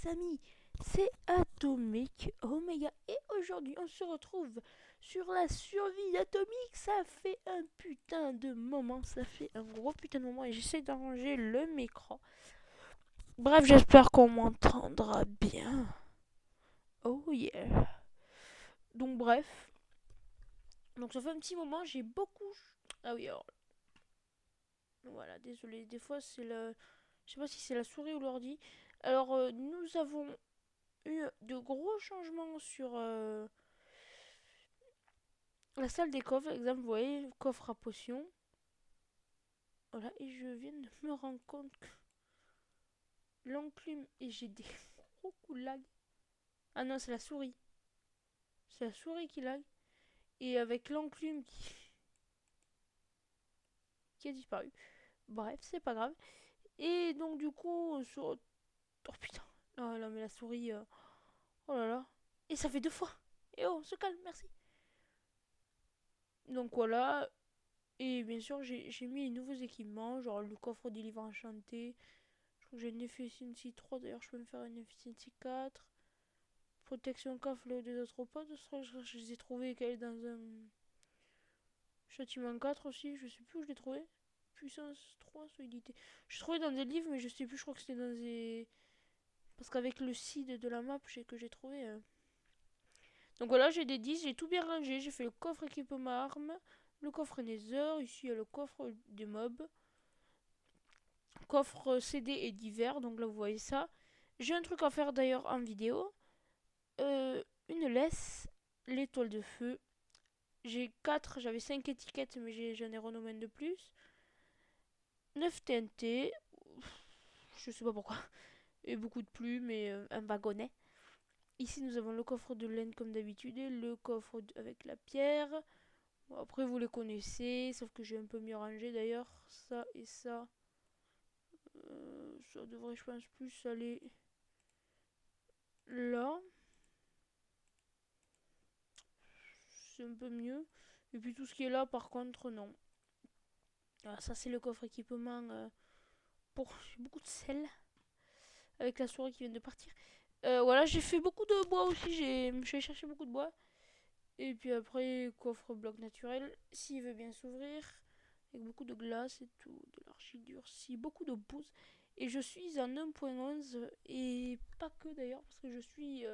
les amis, c'est Atomic Omega et aujourd'hui on se retrouve sur la survie d'Atomic. Ça fait un putain de moment, ça fait un gros putain de moment et j'essaie d'arranger le micro. Bref, j'espère qu'on m'entendra bien. Oh yeah. Donc bref, donc ça fait un petit moment, j'ai beaucoup... Ah oui, alors... Voilà, désolé, des fois c'est le... Je sais pas si c'est la souris ou l'ordi. Alors, nous avons eu de gros changements sur la salle des coffres. Exemple, vous voyez, coffre à potions. Voilà, et je viens de me rendre compte que l'enclume et j'ai des gros coups de lag. Ah non, c'est la souris. C'est la souris qui lag. Et avec l'enclume qui a disparu. Bref, c'est pas grave. Et donc, du coup, sur... Oh putain. Oh là, mais la souris. Oh là là. Et ça fait 2 fois. Et oh, on se calme, merci. Donc voilà. Et bien sûr, j'ai mis les nouveaux équipements, genre le coffre des livres enchantés. Je crois que j'ai une Efficiency 3, d'ailleurs je peux me faire une Efficiency 4. Protection coffre des arthropodes, je les ai trouvés dans un châtiment 4 aussi, je sais plus où je l'ai trouvé. Puissance 3, solidité. Je l'ai trouvé dans des livres, mais je sais plus, je crois que c'était dans des... Parce qu'avec le seed de la map que j'ai trouvé... Donc voilà, j'ai des 10, j'ai tout bien rangé. J'ai fait le coffre équipement armes, le coffre Nether, ici il y a le coffre des mobs. Coffre CD et divers, donc là vous voyez ça. J'ai un truc à faire d'ailleurs en vidéo. Une laisse, l'étoile de feu. J'ai 4, j'avais 5 étiquettes, mais j'en ai renommé une de plus. 9 TNT, je sais pas pourquoi. Et beaucoup de plumes et un wagonnet. Ici nous avons le coffre de laine comme d'habitude et le coffre avec la pierre. Bon, après vous les connaissez, sauf que j'ai un peu mieux rangé d'ailleurs. Ça et ça. Ça devrait je pense plus aller là. C'est un peu mieux. Et puis tout ce qui est là, par contre, non. Alors, ça, c'est le coffre équipement pour beaucoup de sel. Avec la souris qui vient de partir. Voilà, j'ai fait beaucoup de bois aussi. J'ai cherché beaucoup de bois. Et puis après, coffre bloc naturel, s'il veut bien s'ouvrir. Avec beaucoup de glace et tout. De l'argile durcie, beaucoup de bouse. Et je suis en 1.11. Et pas que d'ailleurs, parce que je suis...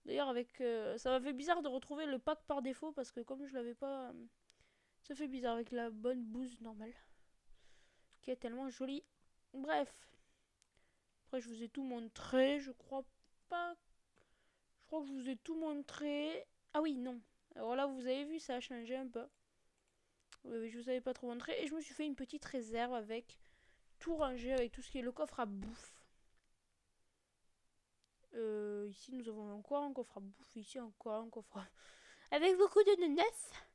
d'ailleurs, avec... ça m'a fait bizarre de retrouver le pack par défaut. Parce que comme je l'avais pas... ça fait bizarre avec la bonne bouse normale. Qui est tellement jolie. Bref. Après, je vous ai tout montré. Je crois pas. Je crois que je vous ai tout montré. Ah oui, non. Alors là, vous avez vu, ça a changé un peu. Oui, je vous avais pas trop montré. Et je me suis fait une petite réserve avec tout rangé, avec tout ce qui est le coffre à bouffe. Ici, nous avons encore un coffre à bouffe. Ici, encore un coffre à... avec beaucoup de neuf.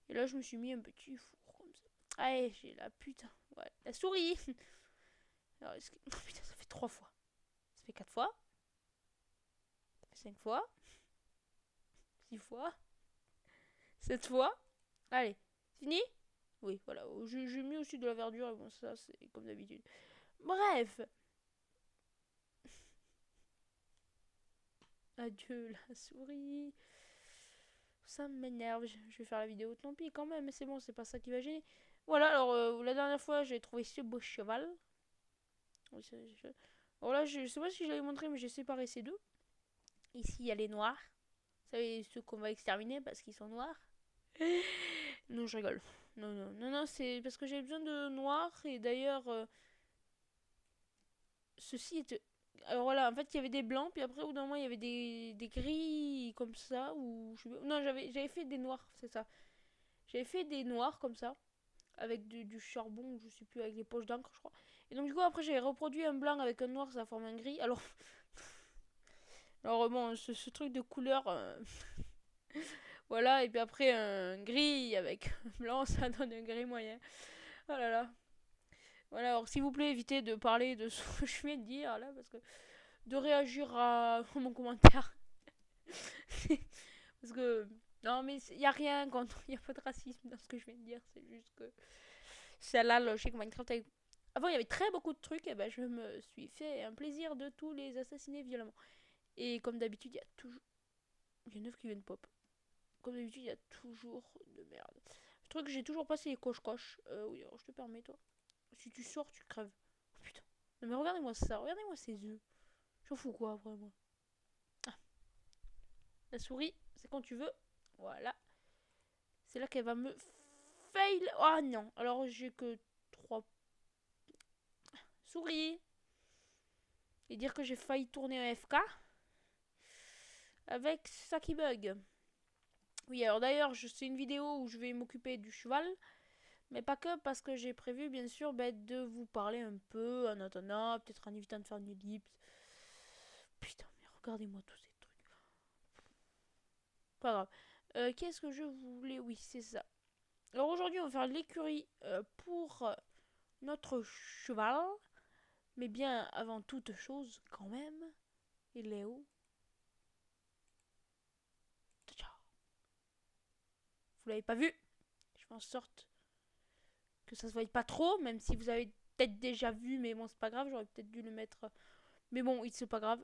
Et là, je me suis mis un petit four comme ça. Allez, j'ai la putain. Ouais, la souris. Alors, oh, putain, ça fait 3 fois. Ça fait 4 fois. Ça fait 5 fois. 6 fois. 7 fois. Allez, fini. Oui, voilà. J'ai mis aussi de la verdure. Et bon, ça, c'est comme d'habitude. Bref. Adieu, la souris. Ça m'énerve. Je vais faire la vidéo. Tant pis, quand même. Mais c'est bon, c'est pas ça qui va gêner. Voilà, alors, la dernière fois, j'ai trouvé ce beau cheval. Oui, alors là, je sais pas si je l'avais montré, mais j'ai séparé ces deux. Ici, il y a les noirs. Vous savez, ceux qu'on va exterminer parce qu'ils sont noirs. Non, je rigole. Non, non, non, non, c'est parce que j'ai besoin de noirs. Et d'ailleurs, ceci est... Alors voilà, en fait, il y avait des blancs, puis après, au bout d'un moment, il y avait des gris comme ça. Ou non, j'avais fait des noirs, c'est ça. J'avais fait des noirs comme ça, avec du charbon, je sais plus, avec des poches d'encre, je crois. Et donc, du coup, après, j'avais reproduit un blanc avec un noir, ça forme un gris. Alors bon, ce truc de couleur, voilà. Et puis après, un gris avec un blanc, ça donne un gris moyen. Oh là là. Voilà, alors s'il vous plaît, évitez de parler de ce que je viens de dire là, parce que de réagir à mon commentaire. Parce que, non, mais il n'y a rien quand il n'y a pas de racisme dans ce que je viens de dire, c'est juste que c'est la logique Minecraft avec Avant, il y avait très beaucoup de trucs, et ben je me suis fait un plaisir de tous les assassiner violemment. Et comme d'habitude, il y a toujours... Il y en a 9 qui viennent pop. Comme d'habitude, il y a toujours de merde. Le truc, j'ai toujours passé les coche-coche. Oui, alors je te permets, toi. Si tu sors, tu crèves. Oh putain. Non mais regardez-moi ça, regardez-moi ces œufs. J'en fous quoi, vraiment. Ah, la souris, c'est quand tu veux. Voilà. C'est là qu'elle va me fail. Ah non, alors j'ai que 3 souris. Et dire que j'ai failli tourner un FK avec ça qui bug. Oui, alors d'ailleurs, c'est une vidéo où je vais m'occuper du cheval. Mais pas que, parce que j'ai prévu, bien sûr, de vous parler un peu en attendant, peut-être en évitant de faire une ellipse. Putain, mais regardez-moi tous ces trucs. Pas grave. Qu'est-ce que je voulais... Oui, c'est ça. Alors aujourd'hui, on va faire l'écurie pour notre cheval. Mais bien, avant toute chose, quand même, il est où? Vous l'avez pas vu? Je fais en sorte que ça se voie pas trop, même si vous avez peut-être déjà vu, mais bon, c'est pas grave, j'aurais peut-être dû le mettre. Mais bon, c'est pas grave.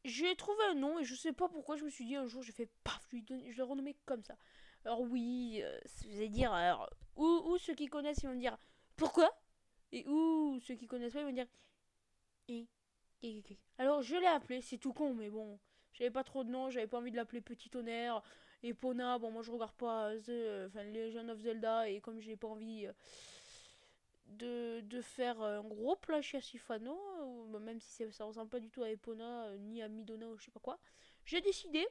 J'ai trouvé un nom et je sais pas pourquoi je me suis dit un jour, j'ai fait paf, je l'ai renommé comme ça. Alors oui, vous allez dire, alors, ou ceux qui connaissent, ils vont me dire pourquoi? Et ou ceux qui connaissent pas, ils vont dire et, alors je l'ai appelé, c'est tout con, mais bon, j'avais pas trop de nom, j'avais pas envie de l'appeler Petit Tonnerre. Epona, bon, moi je regarde pas enfin, Legend of Zelda, et comme j'ai pas envie de faire un gros plagiat Sifano, même si ça ressemble pas du tout à Epona, ni à Midona ou je sais pas quoi, j'ai décidé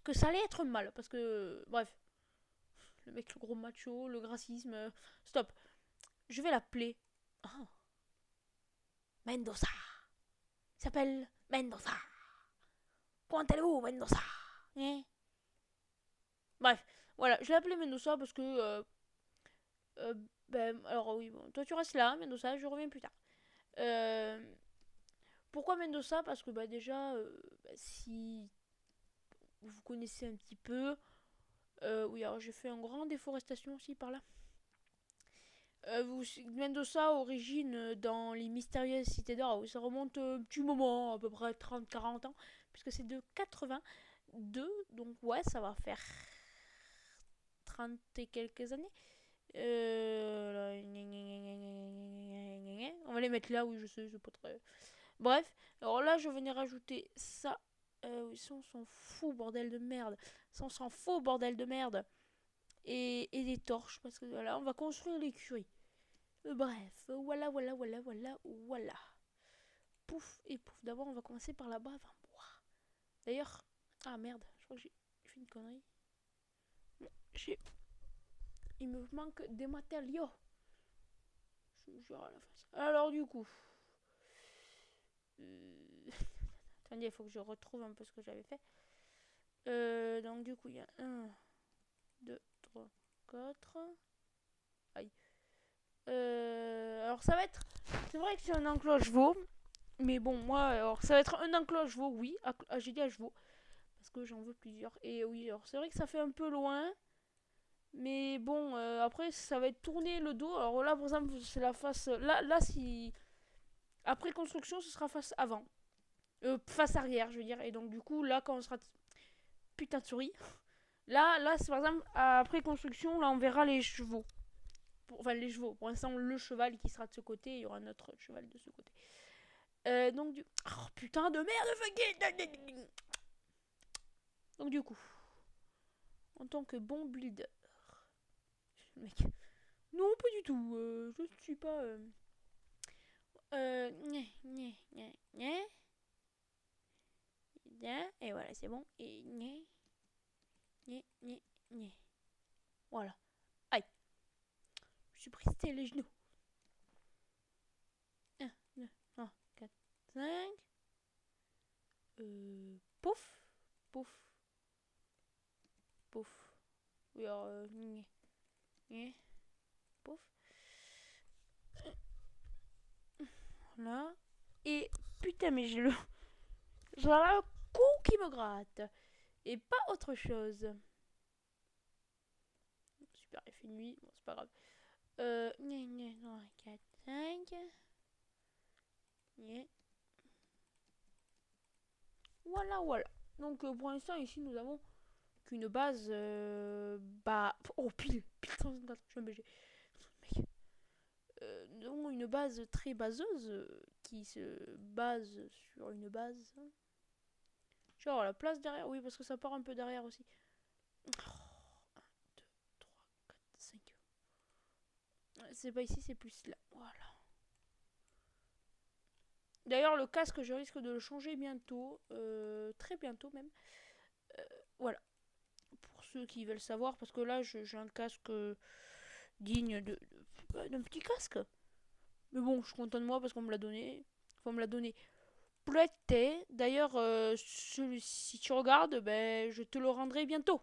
que ça allait être mal, parce que, bref, le mec, le gros macho, le gracisme, stop. Je vais l'appeler Mendoza. Il s'appelle Mendoza. Comment allez-vous, Mendoza? Eh. Bref, voilà, je l'ai appelé Mendoza parce que. Euh, alors oui, bon, toi tu restes là, Mendoza, je reviens plus tard. Euh, Pourquoi Mendoza? Parce que déjà, si vous connaissez un petit peu, oui, alors j'ai fait une grande déforestation aussi par là. Mendoza, origine dans les mystérieuses cités d'or, ça remonte un petit moment, à peu près 30-40 ans, puisque c'est de 82, donc ouais, ça va faire 30 et quelques années. On va les mettre là, oui, je sais, c'est pas très. Bref, alors là, je venais rajouter ça. Oui, ça, on s'en fout, bordel de merde. Ça, on s'en fout, bordel de merde. Et des torches, parce que voilà, on va construire l'écurie. Bref, voilà, voilà, voilà, voilà, voilà. Pouf et pouf. D'abord, on va commencer par là-bas avant moi. D'ailleurs, ah merde, je crois que j'ai fait une connerie. Bon, il me manque des matériaux. Je jure à la face. Alors, du coup. Attendez, il faut que je retrouve un peu ce que j'avais fait. Donc, du coup, il y a 1, 2, 3, 4. Aïe. Alors, ça va être. C'est vrai que c'est un encloche veau. Mais bon, moi, alors, ça va être un encloche veau, oui. J'ai dit à chevaux. Parce que j'en veux plusieurs. Et oui, alors, c'est vrai que ça fait un peu loin. Mais bon, après, ça va être tourné le dos. Alors là, par exemple, c'est la face. Là, si. Après construction, ce sera face avant. Face arrière, je veux dire. Et donc, du coup, là, quand on sera. Putain de souris. Là, c'est par exemple, après construction, là, on verra les chevaux. Enfin, les chevaux. Pour l'instant, le cheval qui sera de ce côté, il y aura un autre cheval de ce côté. Donc, oh putain de merde, donc, du coup, en tant que bon builder, mec, non, pas du tout. Je ne suis pas. Et voilà, c'est bon. Et voilà. Aïe, je suis brisé les genoux. 1, 2, 3, 4, 5. Pouf, pouf, pouf. Oui, alors, pouf. Voilà. Et putain, mais j'ai le. J'ai le cou qui me gratte. Et pas autre chose. Super, il fait nuit. Bon, c'est pas grave. Gna, 3, 4, 5. Gna. Voilà, voilà. Donc pour l'instant, ici, nous avons qu'une base. Bah. Oh, pile 154, je suis un BG. Mec. Nous avons une base très baseuse qui se base sur une base. Genre la place derrière. Oui, parce que ça part un peu derrière aussi. Oh, 1, 2, 3, 4, 5. C'est pas ici, c'est plus là. Voilà. D'ailleurs, le casque, je risque de le changer bientôt. Très bientôt même. Voilà. Pour ceux qui veulent savoir, parce que là, j'ai un casque digne d'un petit casque. Mais bon, je suis content de moi parce qu'on me l'a donné. Enfin, on me l'a donné prêté. D'ailleurs, si tu regardes, ben, je te le rendrai bientôt.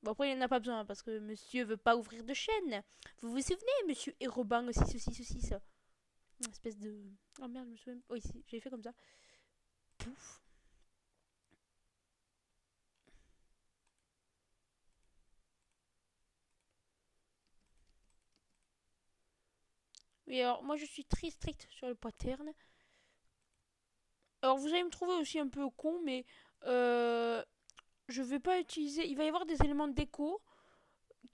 Bon, après, il n'y en a pas besoin parce que monsieur veut pas ouvrir de chaîne. Vous vous souvenez, monsieur Héroban, ceci, ça. Une espèce de. Oh merde, je me souviens. Oh, ici, j'ai fait comme ça. Pouf. Oui, alors, moi, je suis très stricte sur le pattern. Alors, vous allez me trouver aussi un peu con, mais je vais pas utiliser. Il va y avoir des éléments de déco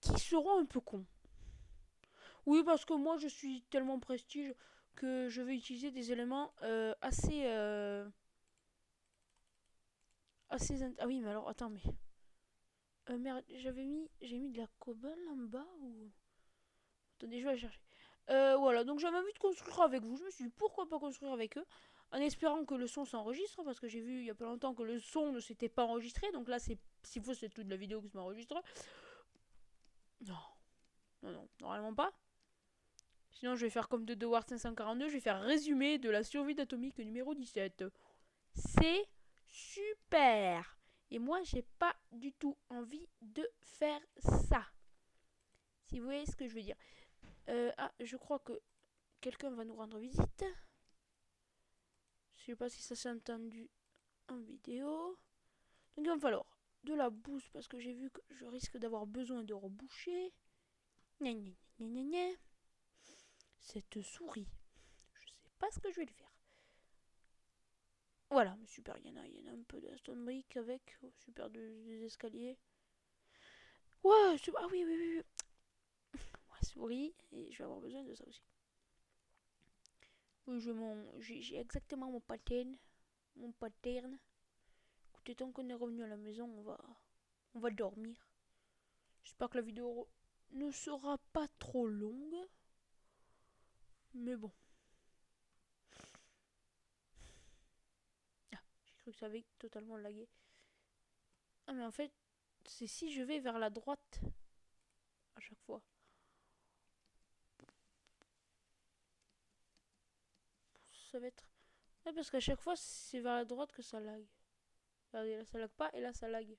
qui seront un peu cons. Oui, parce que moi, je suis tellement prestige que je vais utiliser des éléments assez. Ah oui, mais alors, attends, mais. Merde, j'ai mis de la cobble en bas ou. Attendez, je vais la chercher. Voilà, donc j'avais envie de construire avec vous. Je me suis dit pourquoi pas construire avec eux, en espérant que le son s'enregistre, parce que j'ai vu il y a pas longtemps que le son ne s'était pas enregistré. Donc là, c'est s'il faut, c'est toute la vidéo qui se m'enregistre. Non, non, non, normalement pas. Sinon, je vais faire comme de Dewar 542, je vais faire résumé de la survie d'Atomique numéro 17. C'est super. Et moi, j'ai pas du tout envie de faire ça. Si vous voyez ce que je veux dire. Je crois que quelqu'un va nous rendre visite. Je sais pas si ça s'est entendu en vidéo. Donc il va me falloir de la bouse parce que j'ai vu que je risque d'avoir besoin de reboucher. Gna gna gna gna gna. Cette souris, je sais pas ce que je vais lui faire. Voilà, super, il y en a un peu de stone brick avec. Oh, super, des escaliers. Ouais, ah oui, oui, oui. Ouais, souris, et je vais avoir besoin de ça aussi. Oui, j'ai exactement mon pattern. Mon pattern. Écoutez, tant qu'on est revenu à la maison, on va dormir. J'espère que la vidéo ne sera pas trop longue. Mais bon. Ah, j'ai cru que ça avait totalement lagué. Ah, mais en fait, c'est si je vais vers la droite à chaque fois. Ça va être. Ouais, parce qu'à chaque fois, c'est vers la droite que ça lag. Regardez, là ça lag pas et là ça lag.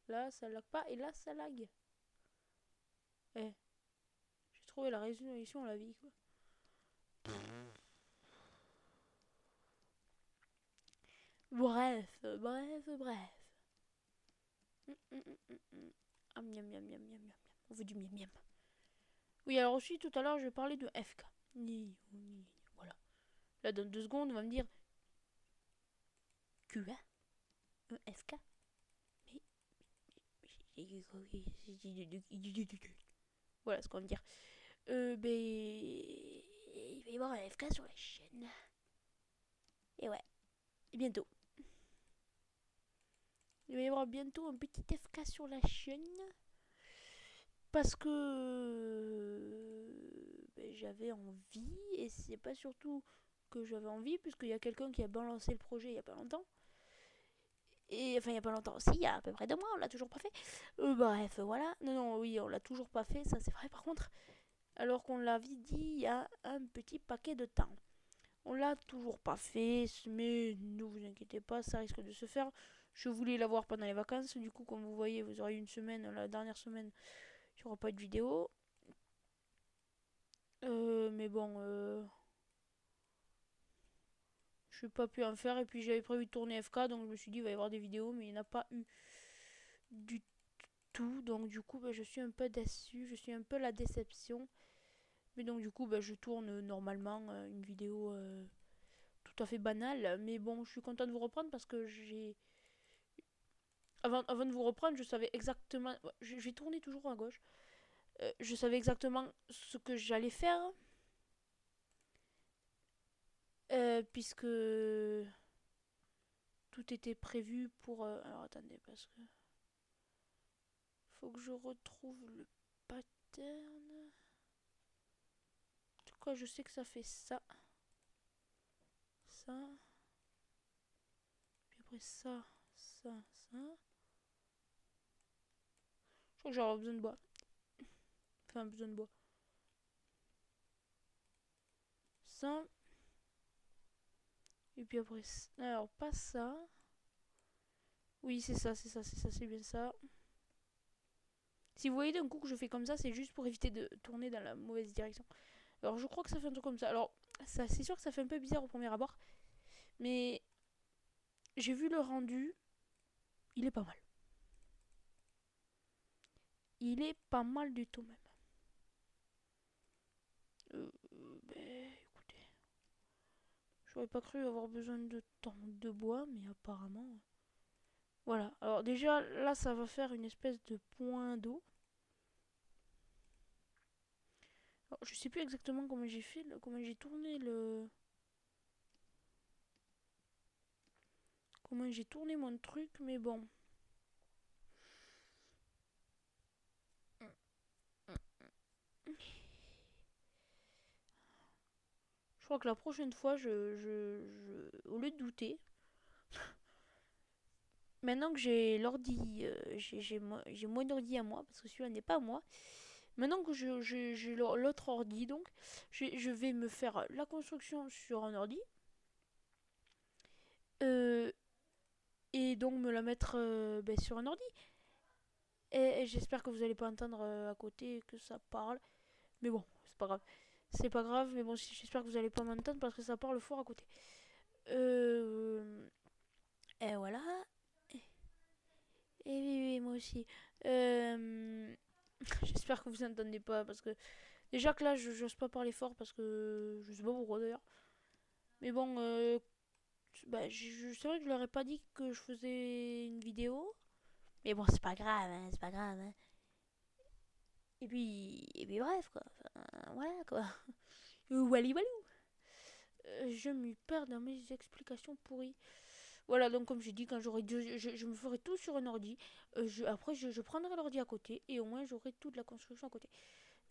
Là ça lag pas et là ça lag. Eh, j'ai trouvé la résolution à la vie quoi. Bref. Ah, miam, miam, miam, miam, miam. On veut du miam, miam. Oui, alors aussi, tout à l'heure, je parlais de FK. Voilà. Là, dans 2 secondes, on va me dire Q1 FK. Voilà ce qu'on va me dire. Il va y avoir un FK sur la chaîne. Et ouais, bientôt. Il va y avoir bientôt un petit FK sur la chaîne. Parce que j'avais envie. Et c'est pas surtout que j'avais envie, puisqu'il y a quelqu'un qui a balancé le projet il y a pas longtemps. Et enfin, il y a pas longtemps aussi, il y a à peu près 2 mois, on l'a toujours pas fait. Bref, voilà. Non, oui, on l'a toujours pas fait, ça c'est vrai par contre. Alors qu'on l'avait dit il y a un petit paquet de temps. On l'a toujours pas fait, mais ne vous inquiétez pas, ça risque de se faire. Je voulais l'avoir pendant les vacances, du coup, comme vous voyez, vous aurez une semaine, la dernière semaine, il n'y aura pas de vidéo. Mais bon, je n'ai pas pu en faire, et puis j'avais prévu de tourner FK, donc je me suis dit, il va y avoir des vidéos, mais il n'y en a pas eu du tout. tout. Donc du coup, je suis un peu déçue. Je suis un peu la déception. Mais donc du coup, je tourne normalement une vidéo tout à fait banale. Mais bon, je suis contente de vous reprendre parce que j'ai... Avant de vous reprendre, je savais exactement... Je vais tourner toujours à gauche. Je savais exactement ce que j'allais faire. Puisque tout était prévu pour... Alors attendez, parce que... Faut que je retrouve le pattern. En tout cas, je sais que ça fait ça. Ça. Puis après ça, ça, ça. Je crois que j'aurai besoin de bois. Enfin, besoin de bois. Ça. Et puis après... Alors, pas ça. Oui, c'est ça, c'est ça, c'est ça, c'est bien ça. Si vous voyez d'un coup que je fais comme ça, c'est juste pour éviter de tourner dans la mauvaise direction. Alors, je crois que ça fait un truc comme ça. Alors, ça, c'est sûr que ça fait un peu bizarre au premier abord. Mais j'ai vu le rendu. Il est pas mal. Il est pas mal du tout même. Écoutez, j'aurais pas cru avoir besoin de tant de bois, mais apparemment... Voilà, alors déjà là ça va faire une espèce de point d'eau. Je sais plus exactement comment j'ai fait, comment j'ai tourné le... Comment j'ai tourné mon truc, mais bon. Je crois que la prochaine fois, au lieu de douter, maintenant que j'ai l'ordi, j'ai mon ordi à moi, parce que celui-là n'est pas à moi. Maintenant que j'ai l'autre ordi, donc, je vais me faire la construction sur un ordi. Euh, et donc me la mettre sur un ordi. Et j'espère que vous allez pas entendre à côté que ça parle. Mais bon, c'est pas grave. C'est pas grave, mais bon, j'espère que vous allez pas m'entendre parce que ça parle fort à côté. Et voilà. Et oui, oui, moi aussi. J'espère que vous entendez pas parce que déjà que là, j'ose pas parler fort parce que je sais pas pourquoi d'ailleurs. Mais bon, c'est vrai que je leur ai pas dit que je faisais une vidéo. Mais bon, c'est pas grave, hein, c'est pas grave. Hein. Et puis bref, quoi. Enfin, voilà, quoi. Wally walou. Je m'y perds dans mes explications pourries. Voilà, donc comme j'ai dit, quand j'aurai je me ferai tout sur un ordi. Après, je prendrai l'ordi à côté et au moins j'aurai toute la construction à côté.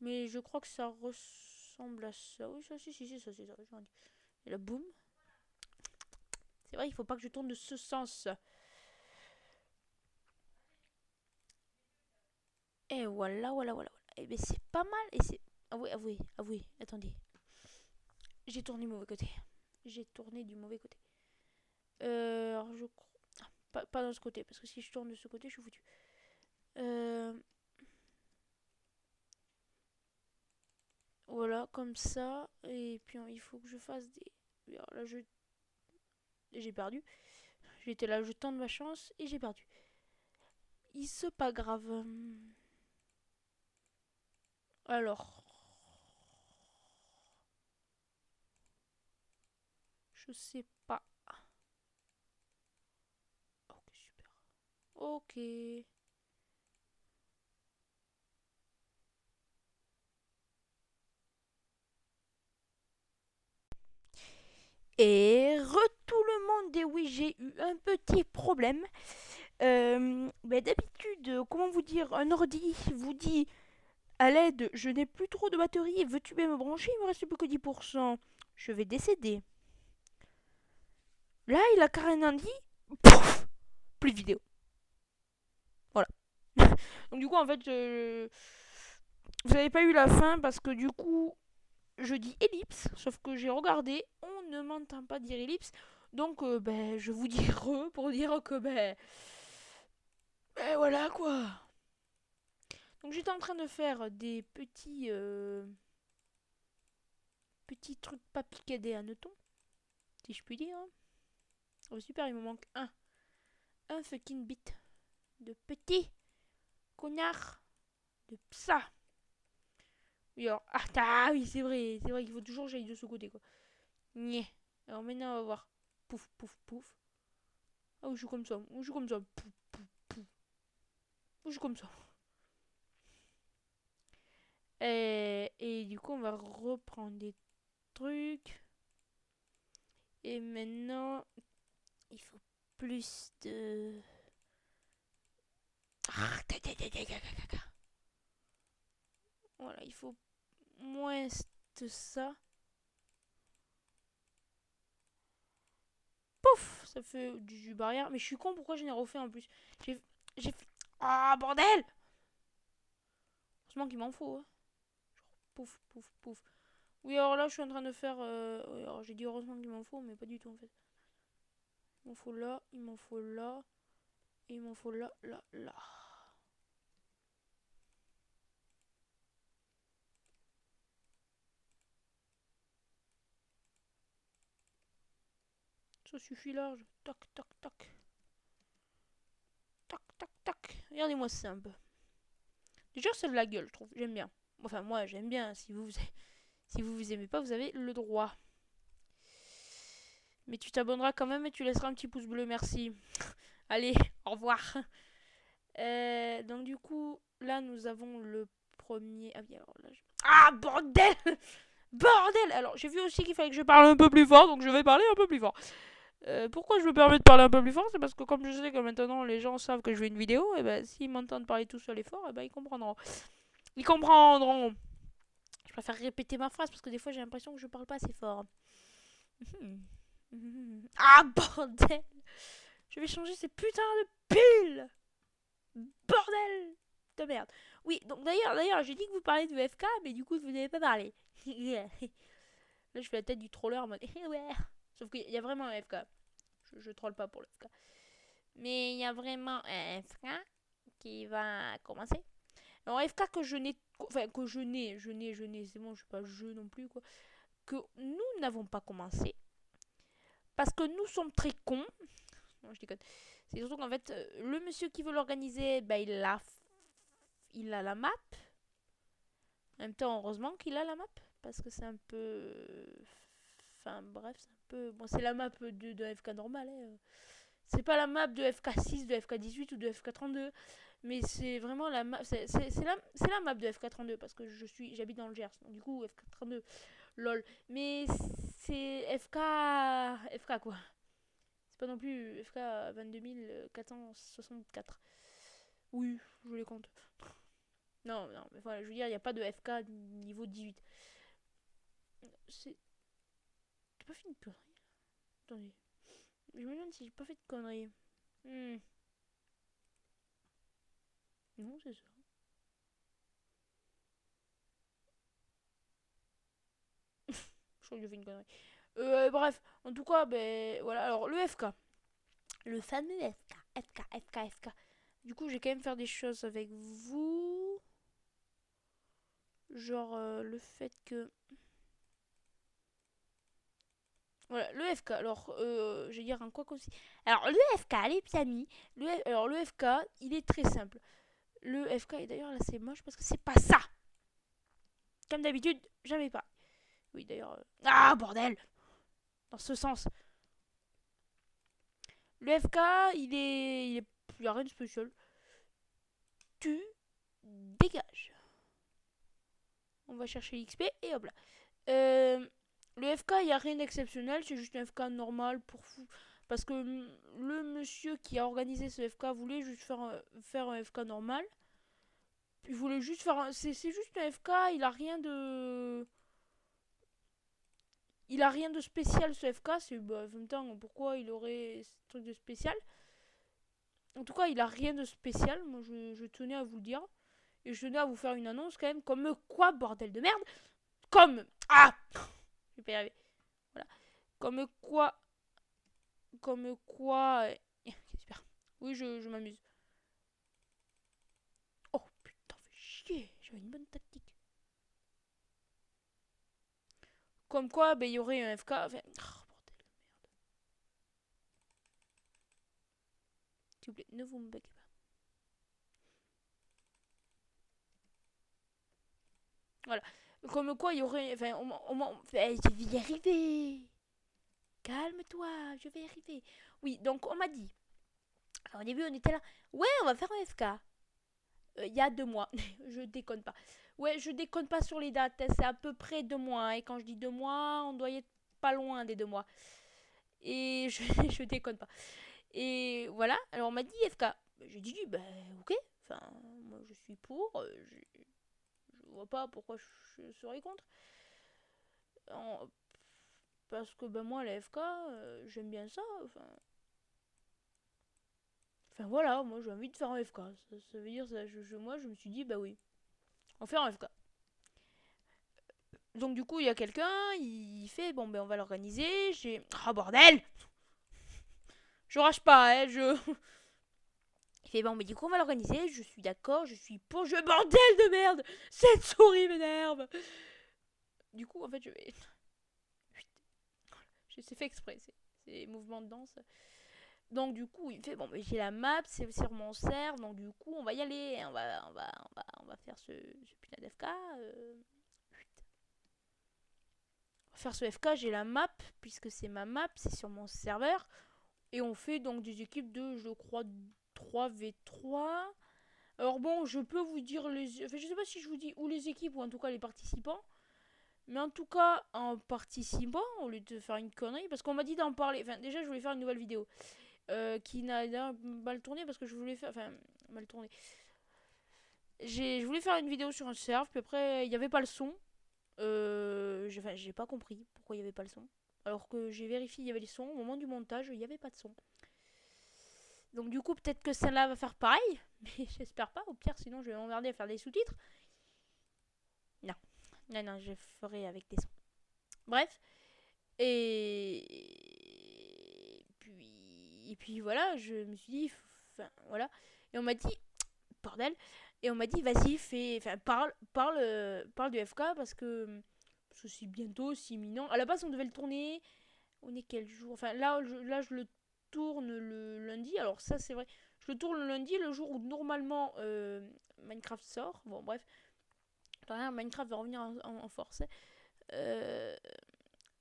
Mais je crois que ça ressemble à ça. Oui, ça, si, ça, c'est ça. Et là, boum. C'est vrai, il faut pas que je tourne de ce sens. Et voilà. Et bien, c'est pas mal. Et c'est. Avouez. Attendez. J'ai tourné du mauvais côté. J'ai tourné du mauvais côté. Alors, je crois. Pas dans ce côté, parce que si je tourne de ce côté, je suis foutu. Euh, voilà, comme ça. Et puis, il faut que je fasse des. Alors là, j'ai perdu. J'étais là, je tente ma chance et j'ai perdu. Il se pas grave. Alors. Je sais pas. Ok, super. Ok. Et tout le monde, et oui, j'ai eu un petit problème. D'habitude, comment vous dire, un ordi vous dit à l'aide, je n'ai plus trop de batterie, veux-tu bien me brancher? Il me reste plus que 10%. Je vais décéder. Là, il a carrément dit, pouf, plus de vidéo. Voilà. Donc du coup, en fait, vous n'avez pas eu la fin parce que du coup, je dis ellipse, sauf que j'ai regardé, on ne m'entend pas dire ellipse. Donc, je vous dis re pour dire que, voilà quoi. Donc, j'étais en train de faire des petits trucs pas piqués des hannetons, si je puis dire. Oh, super, il me manque un fucking bit de petit. connard de ça. Oui, alors, oui, c'est vrai qu'il faut toujours que j'aille de ce côté, quoi. Nyeh. Alors maintenant, on va voir. Pouf, pouf, pouf. Ah oui, je suis comme ça. Je suis comme ça. Pouf, pouf, pouf. Je suis comme ça. Et du coup, on va reprendre des trucs. Et maintenant, il faut plus de... Voilà, il faut moins de ça. Pouf, ça fait du barrière. Mais je suis con, pourquoi je n'ai refait en plus? J'ai fait... Ah, bordel! Heureusement qu'il m'en faut. Hein. Pouf, pouf, pouf. Oui, alors là, je suis en train de faire... oui, alors j'ai dit heureusement qu'il m'en faut, mais pas du tout en fait. Il m'en faut là, il m'en faut là. Et il m'en faut là, là, là. Ça suffit large. Tac, tac, tac. Tac, tac, tac. Regardez-moi ça un peu. Déjà, c'est de la gueule, je trouve. J'aime bien. Enfin, moi, j'aime bien. Si vous aimez pas, vous avez le droit. Mais tu t'abonneras quand même et tu laisseras un petit pouce bleu, merci. Allez, au revoir. Donc du coup, là, nous avons le premier... Ah oui, alors là... Ah, bordel! Bordel! Alors, j'ai vu aussi qu'il fallait que je parle un peu plus fort, donc je vais parler un peu plus fort. Pourquoi je me permets de parler un peu plus fort? C'est parce que comme je sais que maintenant les gens savent que je fais une vidéo, et ben s'ils m'entendent parler tout seul et fort, et ben ils comprendront. Ils comprendront. Je préfère répéter ma phrase parce que des fois j'ai l'impression que je parle pas assez fort. Ah bordel! Je vais changer ces putains de piles! Bordel de merde. Oui, donc d'ailleurs, j'ai dit que vous parlez de FK, mais du coup vous n'avez pas parlé. Là je fais la tête du troller en mode ouais. Sauf qu'il y a vraiment un FK. Je troll pas pour le FK. Mais il y a vraiment un FK qui va commencer. Alors FK que je n'ai... Enfin que je n'ai, c'est bon, je suis pas jeu non plus quoi. Que nous n'avons pas commencé. Parce que nous sommes très cons. Non, je déconne. C'est surtout qu'en fait, le monsieur qui veut l'organiser, bah, il a la map. En même temps, heureusement qu'il a la map. Parce que c'est un peu... Enfin bref, c'est un peu... Bon, c'est la map de FK normal. Hein. C'est pas la map de FK6, de FK18 ou de FK32. Mais c'est vraiment la map... C'est la map de FK32 parce que j'habite dans le Gers. Donc du coup, FK32, lol. Mais c'est FK quoi. C'est pas non plus FK 22 464. Oui, je les compte. Non, non, mais voilà, je veux dire, il n'y a pas de FK niveau 18. C'est... J'ai pas fait une connerie. Attendez. Je me demande si j'ai pas fait de conneries. Non, c'est ça. Je crois que j'ai fait une connerie. Bref, en tout cas, ben voilà. Alors, le FK. Le fameux FK. Du coup, je vais quand même faire des choses avec vous. Genre, le fait que... Voilà, le FK. Alors, je vais dire un quoi aussi. Alors, le FK, les petits amis. Alors, le FK, il est très simple. Le FK, et d'ailleurs, là, c'est moche parce que c'est pas ça. Comme d'habitude, jamais pas. Oui, d'ailleurs... Ah, bordel! Dans ce sens. Le FK, il y a rien de spécial. Tu dégages. On va chercher l'XP et hop là. Le FK, il n'y a rien d'exceptionnel, c'est juste un FK normal pour fou. Parce que le monsieur qui a organisé ce FK voulait juste faire un FK normal. Il voulait juste faire un... C'est juste un FK, il a rien de... Il a rien de spécial ce FK, c'est bah, en même temps pourquoi il aurait ce truc de spécial. En tout cas, il a rien de spécial, moi je tenais à vous le dire. Et je tenais à vous faire une annonce quand même, comme quoi, bordel de merde. Comme... Ah, je vais pas y arriver. Voilà. Comme quoi... Comme quoi... Super. Oui, je m'amuse. Oh putain, fais chier. J'avais une bonne tactique. Comme quoi, ben, il y aurait un FK. Enfin, oh, bordel de merde. S'il vous plaît, ne vous me buguez pas. Voilà. Comme quoi, il y aurait... Enfin, je vais y arriver. Calme-toi, je vais y arriver. Oui, donc on m'a dit. Alors, au début, on était là. Ouais, on va faire un FK. Il y a 2 mois. Je déconne pas. Ouais, je déconne pas sur les dates. C'est à peu près 2 mois. Et quand je dis 2 mois, on doit y être pas loin des 2 mois. Et je déconne pas. Et voilà. Alors on m'a dit FK. J'ai dit, bah ok. Enfin, moi je suis pour. Je vois pas pourquoi je serais contre. En- Parce que ben moi, la FK, j'aime bien ça. Enfin voilà, moi j'ai envie de faire un FK. Ça veut dire, ça, moi je me suis dit, bah oui, on fait un FK. Donc du coup, il y a quelqu'un, il fait, bon ben on va l'organiser. J'ai... Oh bordel. Je rage pas, hein, je... Il fait, bon mais du coup on va l'organiser, je suis d'accord, je suis pour... Je... Bordel de merde. Cette souris m'énerve. Du coup, en fait, je vais... C'est fait exprès, c'est mouvements de danse. Donc du coup, il fait, bon mais j'ai la map, c'est sur mon serve, donc du coup on va y aller, on va faire ce putain d'FK. On va faire ce FK, j'ai la map, puisque c'est ma map, c'est sur mon serveur. Et on fait donc des équipes de, je crois, 3v3. Alors bon, je peux vous dire les... Enfin, je sais pas si je vous dis où les équipes ou en tout cas les participants. Mais en tout cas, en participant, au lieu de faire une connerie, parce qu'on m'a dit d'en parler. Enfin, déjà, je voulais faire une nouvelle vidéo. Qui n'a mal tourné parce que je voulais faire. Enfin, mal tourné. Je voulais faire une vidéo sur un serve, puis après, il n'y avait pas le son. J'ai pas compris pourquoi il n'y avait pas le son. Alors que j'ai vérifié, il y avait le son. Au moment du montage, il n'y avait pas de son. Donc du coup, peut-être que celle-là va faire pareil, mais j'espère pas. Au pire, sinon je vais m'emmerder à faire des sous-titres. Non, non, je ferai avec des sons. Bref, et puis voilà, je me suis dit, enfin voilà, et on m'a dit, bordel, et on m'a dit, vas-y, fais, enfin parle du FK parce que c'est bientôt, c'est imminent. À la base, on devait le tourner. On est quel jour? Enfin là je le tourne le lundi. Alors ça c'est vrai. Je le tourne le lundi, le jour où normalement Minecraft sort. Bon bref. Rien, Minecraft va revenir en force. Euh,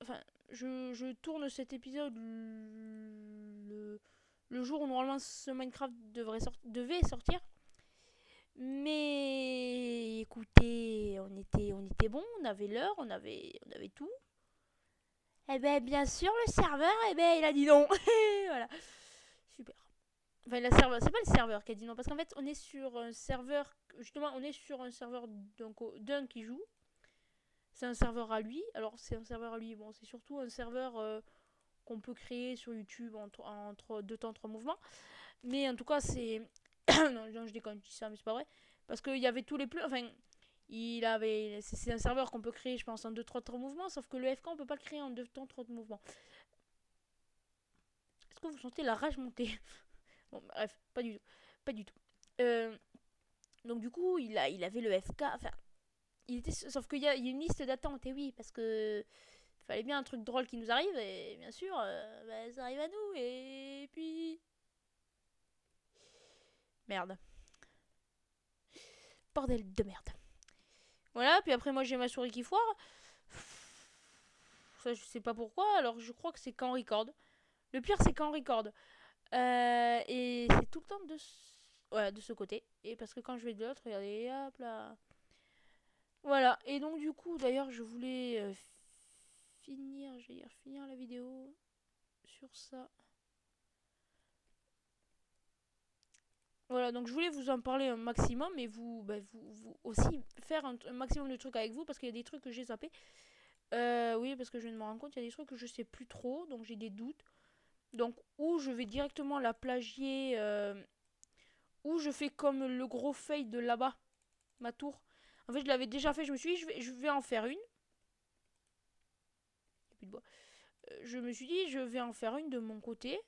enfin, je tourne cet épisode le jour où normalement ce Minecraft devait sortir. Mais écoutez, on était bon, on avait l'heure, on avait tout. Eh ben, bien sûr, le serveur, eh ben, il a dit non. Voilà. Super. Enfin, le serveur, c'est pas le serveur qui a dit non, parce qu'en fait, on est sur un serveur, justement, on est sur un serveur d'un qui joue. C'est un serveur à lui. Alors, c'est un serveur à lui. Bon, c'est surtout un serveur qu'on peut créer sur YouTube entre deux temps, trois mouvements. Mais en tout cas, c'est. Non, je déconne, je dis ça, mais c'est pas vrai. Parce qu'il y avait tous les plus. Enfin, c'est un serveur qu'on peut créer, je pense, en 2 3 mouvements. Sauf que le FK, on peut pas le créer en 2 temps, 3 mouvements. Est-ce que vous sentez la rage monter? Bon, bref, pas du tout. Pas du tout. Euh, donc, du coup, il avait le FK. Enfin, sauf qu'il y a une liste d'attente. Et oui, parce que. Il fallait bien un truc drôle qui nous arrive. Et bien sûr, bah, ça arrive à nous. Et puis. Merde. Bordel de merde. Voilà, puis après, moi, j'ai ma souris qui foire. Ça, je sais pas pourquoi. Alors, je crois que c'est quand on record. Le pire, c'est quand on record. Et c'est tout le temps voilà, de ce côté. Et parce que quand je vais de l'autre, regardez, hop là. Voilà. Et donc, du coup, d'ailleurs, je voulais finir la vidéo sur ça. Voilà, donc je voulais vous en parler un maximum, et vous aussi faire un maximum de trucs avec vous, parce qu'il y a des trucs que j'ai zappés. Oui, parce que je viens de me rendre compte, il y a des trucs que je sais plus trop, donc j'ai des doutes. Donc, ou je vais directement la plagier, ou je fais comme le gros fail de là-bas, ma tour. En fait, je l'avais déjà fait, je me suis dit, je vais en faire une. Il y a plus de bois. Je me suis dit, je vais en faire une de mon côté.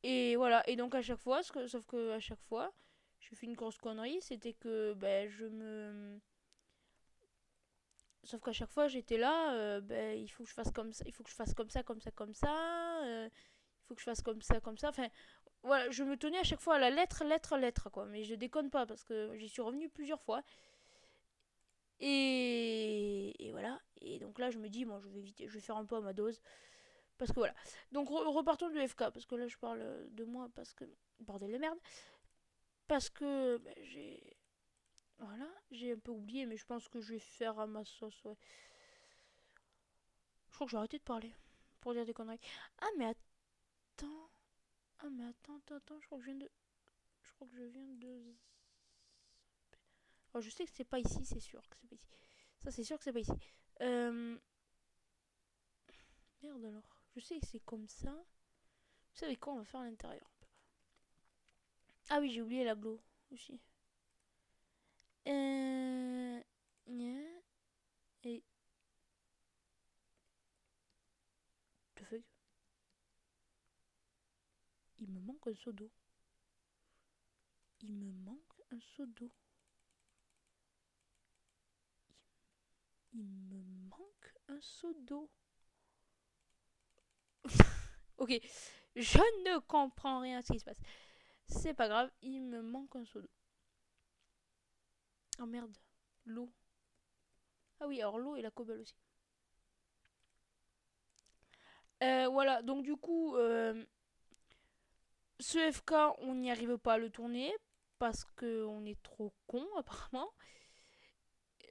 Et voilà, et donc à chaque fois, sauf que à chaque fois, je fais une grosse connerie, c'était que ben, je me... Sauf qu'à chaque fois, j'étais là, ben, il faut que je fasse comme ça, il faut que je fasse comme ça, comme ça, comme ça, il faut que je fasse comme ça, comme ça. Enfin, voilà, je me tenais à chaque fois à la lettre, lettre, lettre, quoi. Mais je déconne pas, parce que j'y suis revenue plusieurs fois. Et voilà. Et donc là, je me dis, bon, je vais faire un peu à ma dose. Parce que voilà. Donc repartons du FK. Parce que là, je parle de moi. Parce que. Bordel de merde. Parce que j'ai. Voilà. J'ai un peu oublié. Mais je pense que je vais faire à ma sauce. Ouais. Je crois que j'ai arrêté de parler. Pour dire des conneries. Ah, mais attends. Ah, mais attends. Je crois que je viens de. Je crois que je viens de. Alors, je sais que c'est pas ici. C'est sûr que c'est pas ici. Ça, c'est sûr que c'est pas ici. Euh. Merde alors. Je sais que c'est comme ça. Vous savez quoi, on va faire à l'intérieur. Ah oui, j'ai oublié la glow aussi. Euh... Et... The fuck. Il me manque un seau d'eau. Il me manque un seau d'eau. Il me manque un seau d'eau. Ok, je ne comprends rien à ce qui se passe. C'est pas grave, il me manque un seau d'eau. Oh merde, l'eau. Ah oui, alors l'eau et la cobble aussi. Voilà, donc du coup, ce FK, on n'y arrive pas à le tourner parce qu'on est trop con apparemment.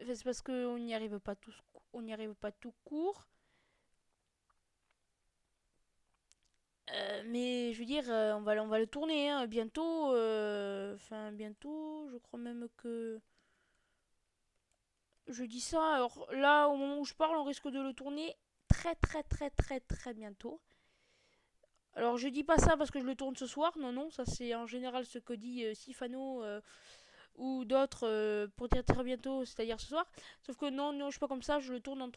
Enfin, c'est parce qu'on n'y arrive pas tous, on n'y arrive pas tout court. Mais je veux dire, on va le tourner hein, bientôt. Enfin, bientôt, je crois même que. Je dis ça, alors là, au moment où je parle, on risque de le tourner très bientôt. Alors je dis pas ça parce que je le tourne ce soir, non, non, ça c'est en général ce que dit Sifano ou d'autres pour dire très bientôt, c'est-à-dire ce soir. Sauf que non, non, je suis pas comme ça, je le tourne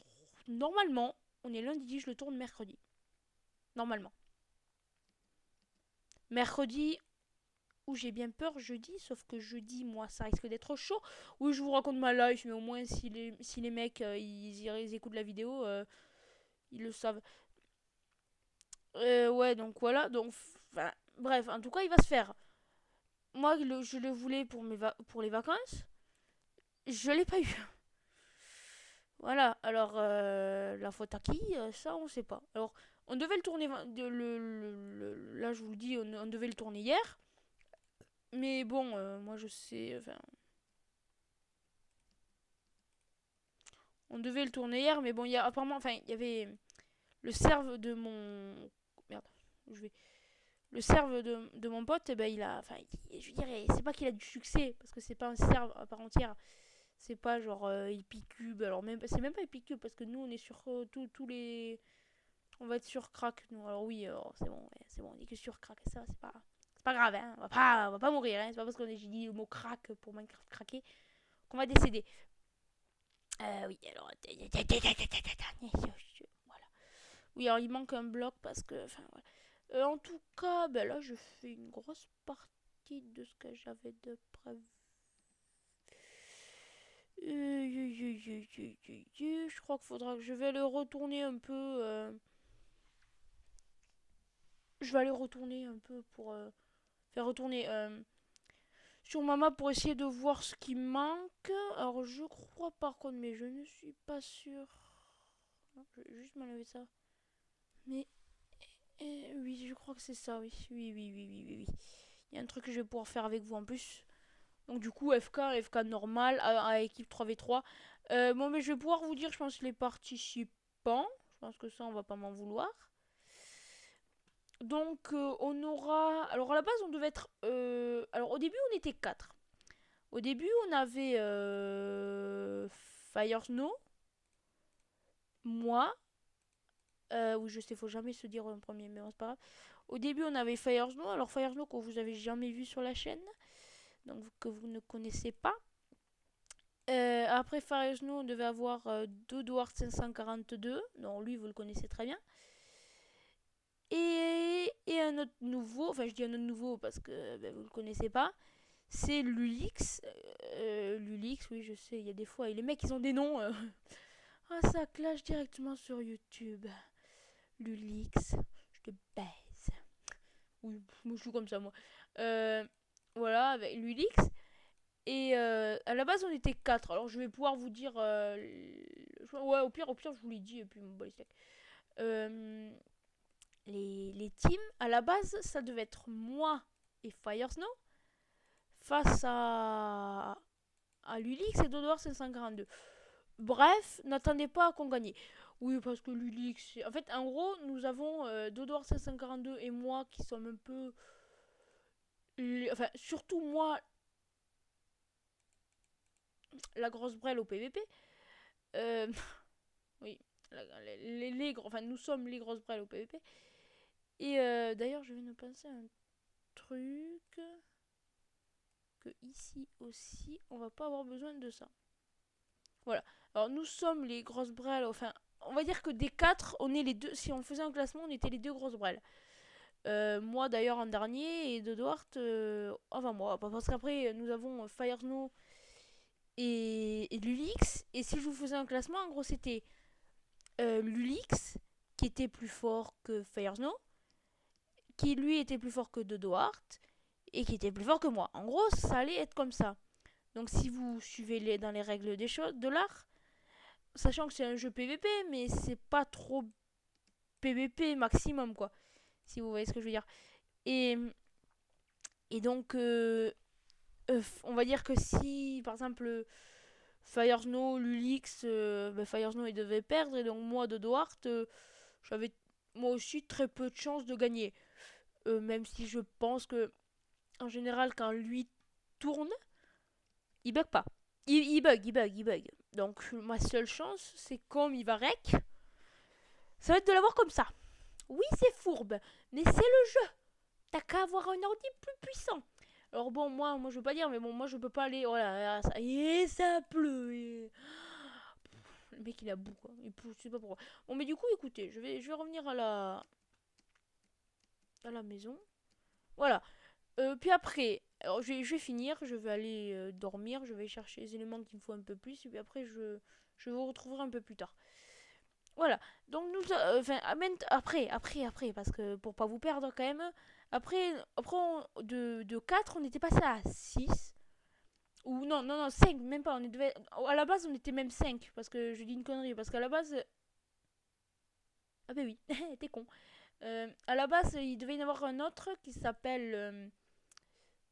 normalement, on est lundi, je le tourne mercredi. Normalement. Mercredi, où j'ai bien peur jeudi, sauf que jeudi, moi, ça risque d'être chaud. Oui, je vous raconte ma life, mais au moins, si les mecs, ils écoutent la vidéo, ils le savent. Ouais, donc voilà, donc, enfin, bref, en tout cas, il va se faire. Moi, je le voulais pour les vacances, je l'ai pas eu. Voilà, alors, la faute à qui ça, on sait pas. Alors, on devait le tourner, là, je vous le dis, on devait le tourner hier. Mais bon, moi, je sais, enfin, on devait le tourner hier, mais bon, il y a apparemment, enfin, il y avait le serve de mon. Merde, je vais. Le serve de mon pote, eh ben, il a. Enfin, je dirais, c'est pas qu'il a du succès, parce que c'est pas un serve à part entière. C'est pas genre Epic Cube, alors même. C'est même pas Epic Cube, parce que nous, on est sur tous les. On va être sur crack, nous. Alors oui, c'est bon, ouais, c'est bon, on est que sur crack, ça, c'est pas. C'est pas grave, hein. On va pas mourir, hein. C'est pas parce qu'on a dit le mot crack pour Minecraft craqué qu'on va décéder. Oui, alors. Voilà. Oui, alors il manque un bloc parce que. Enfin, voilà. En tout cas, ben là, je fais une grosse partie de ce que j'avais de prévu. Je crois qu'il faudra que je vais le retourner un peu. Je vais aller retourner un peu pour faire retourner sur ma map pour essayer de voir ce qui manque. Alors, je crois par contre, mais je ne suis pas sûre. Je vais juste m'enlever ça. Mais oui, je crois que c'est ça, oui. Oui. Il y a un truc que je vais pouvoir faire avec vous en plus. Donc du coup, FK normal à équipe 3v3. Bon, mais je vais pouvoir vous dire, je pense, les participants. Je pense que ça, on va pas m'en vouloir. Donc, on aura. Alors, à la base, on devait être. Alors, au début, on était 4. Au début, on avait Fire Snow, moi. Oui, je sais, faut jamais se dire en premier, mais bon, c'est pas grave. Au début, on avait Fire Snow. Alors, Fire Snow, que vous avez jamais vu sur la chaîne, donc que vous ne connaissez pas. Après Fire Snow, on devait avoir Dodoward 542. Non, lui, vous le connaissez très bien. Et un autre nouveau, enfin je dis un autre nouveau parce que ben, vous le connaissez pas, c'est Lulix. Lulix, oui, je sais, il y a des fois, et les mecs, ils ont des noms. Ah, ça clash directement sur YouTube. Lulix, je te baise. Oui, moi je suis comme ça, moi. Voilà, avec Lulix. Et à la base, on était 4. Alors, je vais pouvoir vous dire. Ouais, au pire, je vous l'ai dit. Et puis, bon, les steaks. Les teams, à la base, ça devait être moi et Fire Snow face à Lulix et Dodo 542. Bref, n'attendez pas qu'on gagne. Oui, parce que Lulix. En fait, en gros, nous avons Dodo 542 et moi qui sommes un peu. Enfin, surtout moi, la grosse brêle au PVP. Euh, oui, enfin, nous sommes les grosses brêles au PVP. Et d'ailleurs, je viens de penser à un truc. Que ici aussi, on va pas avoir besoin de ça. Voilà. Alors, nous sommes les grosses brêles. Enfin, on va dire que des 4, on est les deux. Si on faisait un classement, on était les deux grosses brêles. Moi d'ailleurs en dernier et de Duart avant moi. Parce qu'après, nous avons Fire Snow et Lulix. Et si je vous faisais un classement, en gros, c'était Lulix qui était plus fort que Fire Snow, qui lui était plus fort que Dodo Art et qui était plus fort que moi. En gros, ça allait être comme ça. Donc si vous suivez dans les règles des choses, de l'art, sachant que c'est un jeu PVP, mais c'est pas trop PVP maximum, quoi. Si vous voyez ce que je veux dire. Et, et donc, on va dire que si, par exemple, Fire Snow, Lulix, Fire Snow, il devait perdre, et donc moi, de Duart, j'avais moi aussi très peu de chances de gagner. Même si je pense que, en général, quand lui tourne, il bug pas. Il bug. Donc ma seule chance, c'est comme il va rec, ça va être de l'avoir comme ça. Oui, c'est fourbe, mais c'est le jeu. T'as qu'à avoir un ordi plus puissant. Alors bon, moi je veux pas dire, mais bon, moi je peux pas aller. Voilà, ça y est, ça pleut. Le mec il a bout quoi. Je sais pas pourquoi. Bon, mais du coup, écoutez, je vais revenir à la maison. Voilà. Puis après, alors je vais finir, je vais aller dormir, je vais chercher les éléments qu'il me faut un peu plus, et puis après je vous retrouverai un peu plus tard. Voilà, donc nous, enfin, après, parce que pour pas vous perdre quand même, après de 4, on était passé à 6, ou non, non, non, 5, même pas, à la base on était même 5, parce que je dis une connerie, parce qu'à la base, ah bah oui, t'es con. À la base, il devait y en avoir un autre qui s'appelle,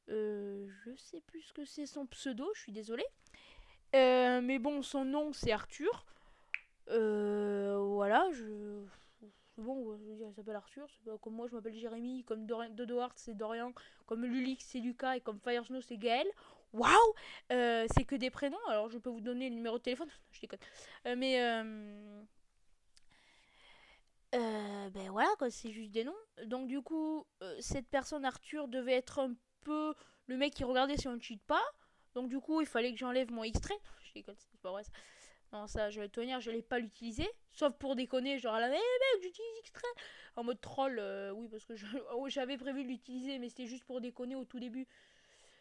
je sais plus ce que c'est son pseudo, je suis désolée. Mais bon, son nom c'est Arthur. Voilà, c'est bon, je veux dire, il s'appelle Arthur. C'est pas comme moi, je m'appelle Jérémy. Comme Dodo Art, c'est Dorian. Comme Lulix, c'est Lucas. Et comme Fire Snow, c'est Gaël. Waouh! C'est que des prénoms. Alors, je peux vous donner le numéro de téléphone. Je déconne. Mais, ben voilà, quoi, c'est juste des noms. Donc, du coup, cette personne, Arthur, devait être un peu le mec qui regardait si on ne cheat pas. Donc, du coup, il fallait que j'enlève mon extrait. Je déconne, c'est pas vrai ça. Non, ça, je vais te dire, je l'ai pas l'utiliser. Sauf pour déconner, genre là, mec, j'utilise extrait. En mode troll, oui, parce que j'avais prévu de l'utiliser, mais c'était juste pour déconner au tout début.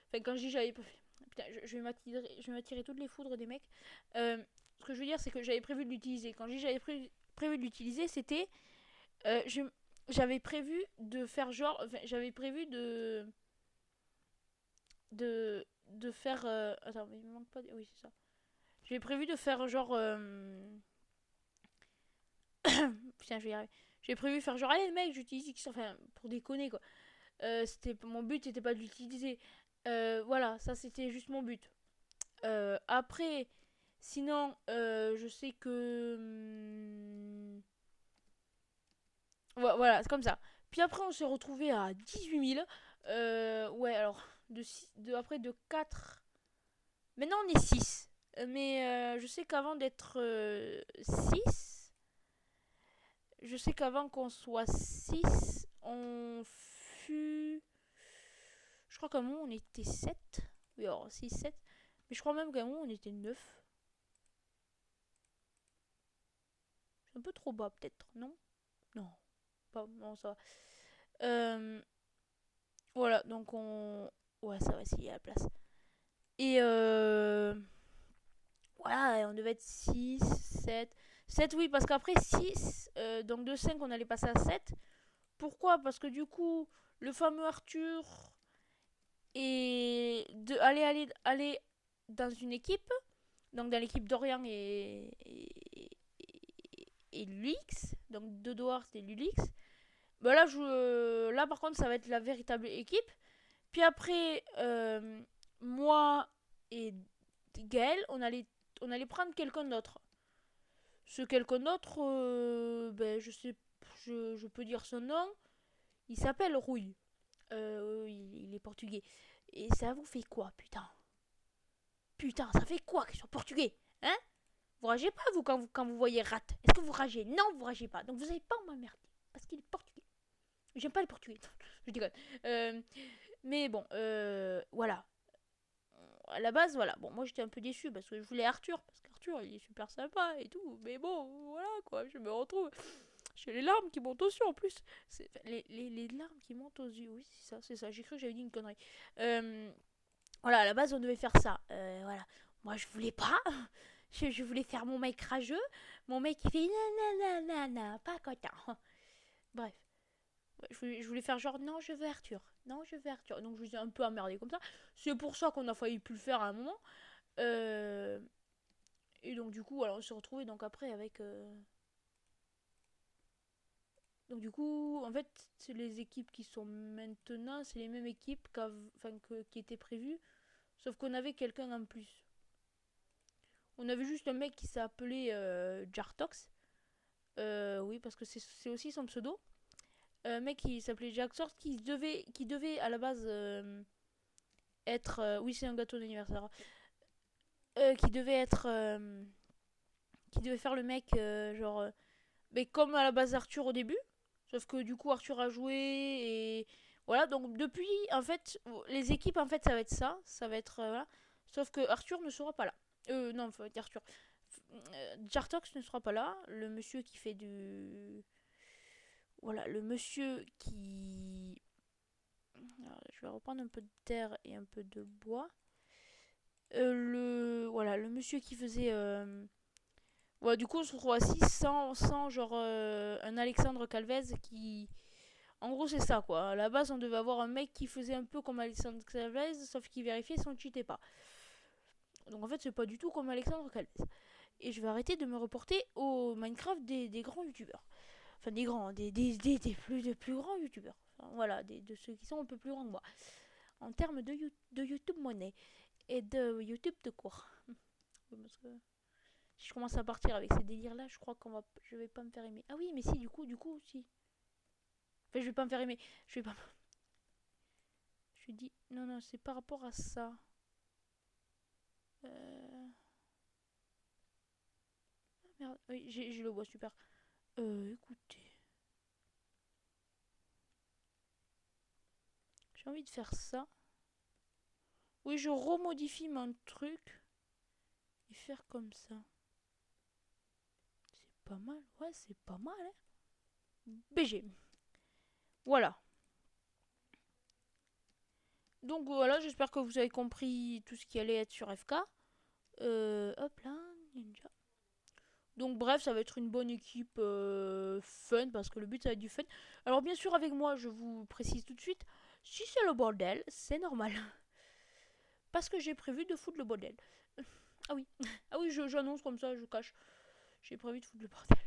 Enfin, quand je dis j'avais. Putain, je vais m'attirer toutes les foudres des mecs. Ce que je veux dire, c'est que j'avais prévu de l'utiliser. Quand je dis j'avais prévu de l'utiliser, c'était. J'avais prévu de faire genre. Enfin, j'avais prévu de faire. Attends, mais il me manque pas. Oui, c'est ça. J'ai prévu de faire genre. Putain, je vais y arriver. J'ai prévu faire genre, allez, mec, j'utilise X. Enfin, pour déconner, quoi. Mon but n'était pas de l'utiliser. Voilà, ça c'était juste mon but. Après, sinon, je sais que. Voilà, c'est comme ça. Puis après, on s'est retrouvé à 18 000. Ouais, alors, après de 4. Maintenant, on est 6. Mais je sais qu'avant d'être 6, je sais qu'avant qu'on soit 6, on fut. Je crois qu'à un moment on était 7. Oui, alors 6, 7. Mais je crois même qu'à un moment on était 9. C'est un peu trop bas peut-être, non? Non, pas. Non, ça va. Voilà, donc on. Ouais, ça va s'il y a la place. Et voilà, on devait être 6, 7. 7, oui, parce qu'après 6, donc de 5, on allait passer à 7. Pourquoi? Parce que du coup, le fameux Arthur, et de aller dans une équipe, donc dans l'équipe d'Orient et Lulix, donc de Dohart et Lulix. Bah là par contre ça va être la véritable équipe. Puis après, moi et Gaël, on allait prendre quelqu'un d'autre. Ce quelqu'un d'autre, ben, je peux dire son nom. Il s'appelle Rouille. Il est portugais. Et ça vous fait quoi, putain? Putain, ça fait quoi qu'ils soient portugais? Hein? Vous ragez pas, vous, quand vous voyez Rat? Est-ce que vous ragez? Non, vous ragez pas. Donc vous avez pas m'emmerder. Parce qu'il est portugais. J'aime pas les portugais. Je déconne. Euh, mais bon, voilà. À la base, voilà. Bon, moi j'étais un peu déçu parce que je voulais Arthur. Parce qu'Arthur, il est super sympa et tout. Mais bon, voilà quoi. Je me retrouve. J'ai les larmes qui montent aux yeux en plus. Les larmes qui montent aux yeux. Oui, c'est ça, c'est ça. J'ai cru que j'avais dit une connerie. Euh, voilà, à la base, on devait faire ça. Voilà. Moi, je voulais pas. Je voulais faire mon mec rageux. Mon mec, il fait nanana, pas content. Bref. Je voulais faire genre, non, je veux Arthur. Non, je veux Arthur. Donc, je me suis un peu emmerdée comme ça. C'est pour ça qu'on a failli plus le faire à un moment. Euh, et donc, du coup, alors, on s'est retrouvés donc après avec. Donc, du coup, en fait, c'est les équipes qui sont maintenant, c'est les mêmes équipes qui étaient prévues. Sauf qu'on avait quelqu'un en plus. On avait juste un mec qui s'appelait Jartox. Oui, parce que c'est aussi son pseudo. Un mec qui s'appelait Jartox qui devait à la base être. Oui, c'est un gâteau d'anniversaire. Qui devait être. Qui devait faire le mec, genre. Mais comme à la base Arthur au début. Sauf que du coup, Arthur a joué et. Voilà, donc depuis, en fait, les équipes, en fait, ça va être ça. Ça va être. Voilà. Sauf que Arthur ne sera pas là. Non, enfin, Arthur. Jartox ne sera pas là. Le monsieur qui fait du. Voilà, le monsieur qui. Alors, je vais reprendre un peu de terre et un peu de bois. Voilà, le monsieur qui faisait. Ouais, du coup, on se retrouve à 6 sans genre un Alexandre Calvez qui. En gros, c'est ça quoi. À la base, on devait avoir un mec qui faisait un peu comme Alexandre Calvez, sauf qu'il vérifiait si on ne cheatait pas. Donc en fait, c'est pas du tout comme Alexandre Calvez. Et je vais arrêter de me reporter au Minecraft des grands youtubeurs. Enfin, des grands, des plus grands youtubeurs. Enfin, voilà, de ceux qui sont un peu plus grands que moi. En termes de YouTube monnaie et de YouTube de cours. Parce que si je commence à partir avec ces délires là, je crois je vais pas me faire aimer. Ah oui, mais si, du coup, si. Enfin, je vais pas me faire aimer. Je vais pas. Je dis, non, non, c'est par rapport à ça. Euh... Ah, merde, oui, j'ai le bois, super. Écoutez. J'ai envie de faire ça. Oui, je remodifie mon truc. Et faire comme ça. C'est pas mal. Ouais, c'est pas mal, hein. BG. Voilà. Donc voilà, j'espère que vous avez compris tout ce qui allait être sur FK. Hop là, ninja. Donc bref, ça va être une bonne équipe fun, parce que le but ça va être du fun. Alors bien sûr avec moi, je vous précise tout de suite, si c'est le bordel, c'est normal. Parce que j'ai prévu de foutre le bordel. Ah oui, ah oui, j'annonce comme ça, je cache. J'ai prévu de foutre le bordel.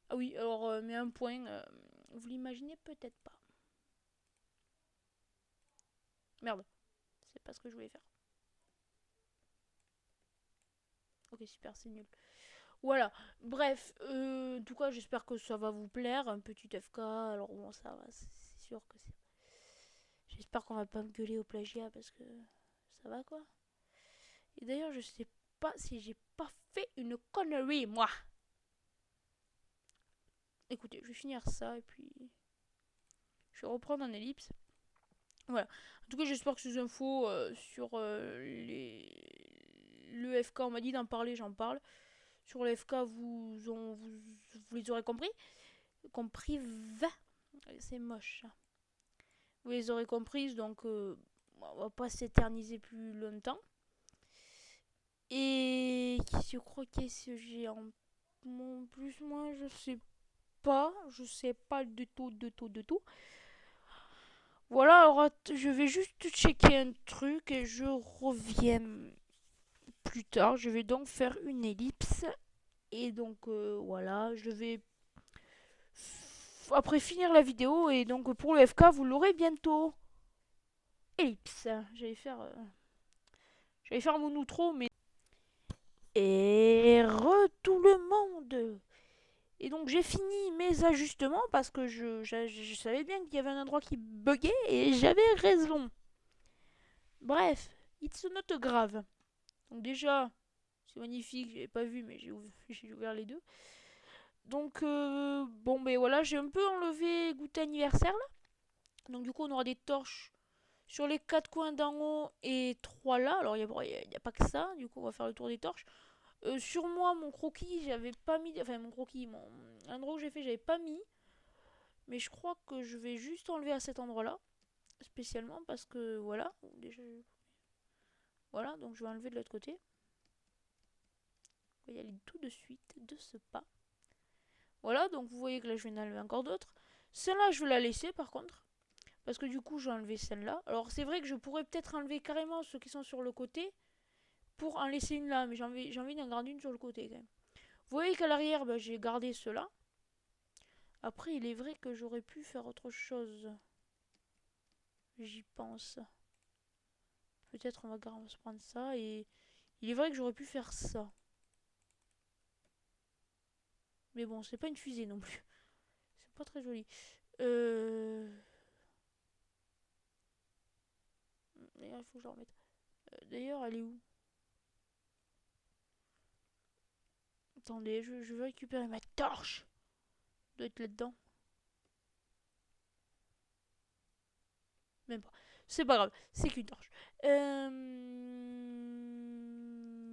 Ah oui, alors, mais un point, vous l'imaginez peut-être pas. Merde, c'est pas ce que je voulais faire. Ok, super, c'est nul. Voilà, bref, en tout cas, j'espère que ça va vous plaire. Un petit FK, alors bon, ça va, c'est sûr que c'est. J'espère qu'on va pas me gueuler au plagiat parce que ça va quoi. Et d'ailleurs, je sais pas si j'ai pas fait une connerie, moi. Écoutez, je vais finir ça et puis je vais reprendre en ellipse. Voilà. En tout cas, j'espère que ces infos sur le FK, on m'a dit d'en parler, j'en parle. Sur le FK, vous les aurez compris. Compris, va. C'est moche. Vous les aurez comprises, donc on va pas s'éterniser plus longtemps. Et je crois qu'est-ce que j'ai en plus, moi, je sais pas. Je sais pas du tout, du tout, du tout. Voilà, alors je vais juste checker un truc et je reviens plus tard. Je vais donc faire une ellipse. Et donc voilà, je vais après finir la vidéo. Et donc pour le FK, vous l'aurez bientôt. Ellipse. J'allais faire mon outro, mais... Et tout le monde. Et donc j'ai fini mes ajustements parce que je savais bien qu'il y avait un endroit qui buguait et j'avais raison. Bref, it's not grave. Donc déjà, c'est magnifique, j'avais pas vu mais j'ai ouvert les deux. Donc bon ben voilà, j'ai un peu enlevé goûter anniversaire là. Donc du coup on aura des torches sur les quatre coins d'en haut et trois là. Alors il n'y a pas que ça, du coup on va faire le tour des torches. Sur moi, mon croquis, j'avais pas mis. Enfin, mon croquis, l'endroit où j'ai fait, j'avais pas mis. Mais je crois que je vais juste enlever à cet endroit-là. Spécialement parce que voilà. Déjà, voilà, donc je vais enlever de l'autre côté. On va y aller tout de suite, de ce pas. Voilà, donc vous voyez que là, je vais en enlever encore d'autres. Celle-là, je vais la laisser par contre. Parce que du coup, je vais enlever celle-là. Alors, c'est vrai que je pourrais peut-être enlever carrément ceux qui sont sur le côté. Pour en laisser une là. Mais j'ai envie d'en garder une sur le côté quand même. Vous voyez qu'à l'arrière, bah, j'ai gardé ceux-là. Après, il est vrai que j'aurais pu faire autre chose. J'y pense. Peut-être on va se prendre ça et il est vrai que j'aurais pu faire ça. Mais bon, c'est pas une fusée non plus. C'est pas très joli. D'ailleurs, il faut que je la remette. D'ailleurs, elle est où? Attendez, je veux récupérer ma torche. Elle doit être là-dedans. Même pas. C'est pas grave, c'est qu'une torche. Miam,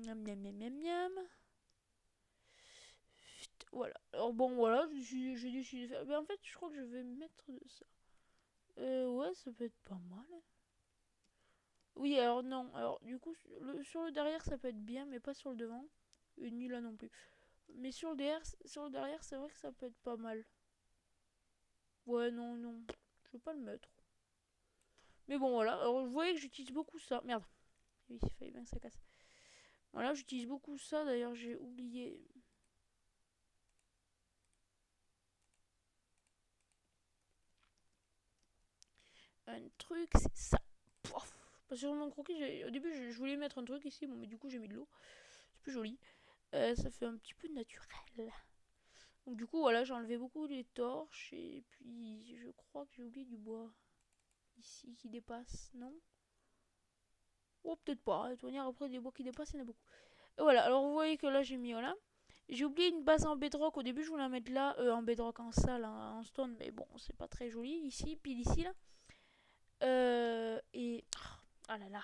miam, miam, miam, miam. Voilà. Alors bon, voilà, j'ai décidé de faire. Mais en fait, je crois que je vais mettre de ça. Ouais, ça peut être pas mal. Oui, alors non. Alors, du coup, sur le derrière, ça peut être bien, mais pas sur le devant. Et ni là non plus. Mais sur le derrière, c'est vrai que ça peut être pas mal. Ouais, non, non. Je vais pas le mettre. Mais bon, voilà. Alors, vous voyez que j'utilise beaucoup ça. Merde. Oui, il fallait bien que ça casse. Voilà, j'utilise beaucoup ça. D'ailleurs, j'ai oublié. Un truc, c'est ça. Pouf. Parce que sur mon croquis, au début, je voulais mettre un truc ici. Bon, mais du coup, j'ai mis de l'eau. C'est plus joli. Ça fait un petit peu naturel. Donc du coup voilà j'ai enlevé beaucoup les torches et puis je crois que j'ai oublié du bois ici qui dépasse, non? Oh peut-être pas, de toute manière après des bois qui dépassent il y en a beaucoup. Et voilà, alors vous voyez que là j'ai mis voilà. J'ai oublié une base en bedrock, au début je voulais la mettre là, en bedrock en salle, en stone, mais bon c'est pas très joli ici, pile ici là. Et... Oh là là.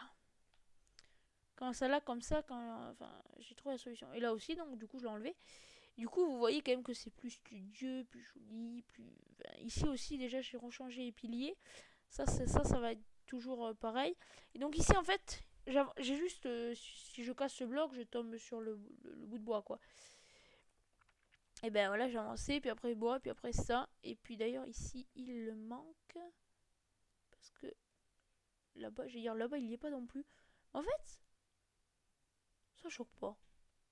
Quand ça là comme ça, enfin j'ai trouvé la solution. Et là aussi donc du coup je l'ai enlevé. Du coup, vous voyez quand même que c'est plus studieux, plus joli, plus... Enfin, ici aussi, déjà, j'ai rechangé les piliers. Ça va être toujours pareil. Et donc ici, en fait, j'ai juste... si je casse ce bloc, je tombe sur le bout de bois, quoi. Et ben voilà, j'ai avancé, puis après bois, puis après ça. Et puis d'ailleurs, ici, il le manque. Parce que là-bas, je vais dire, là-bas, il n'y est pas non plus. En fait, ça choque pas.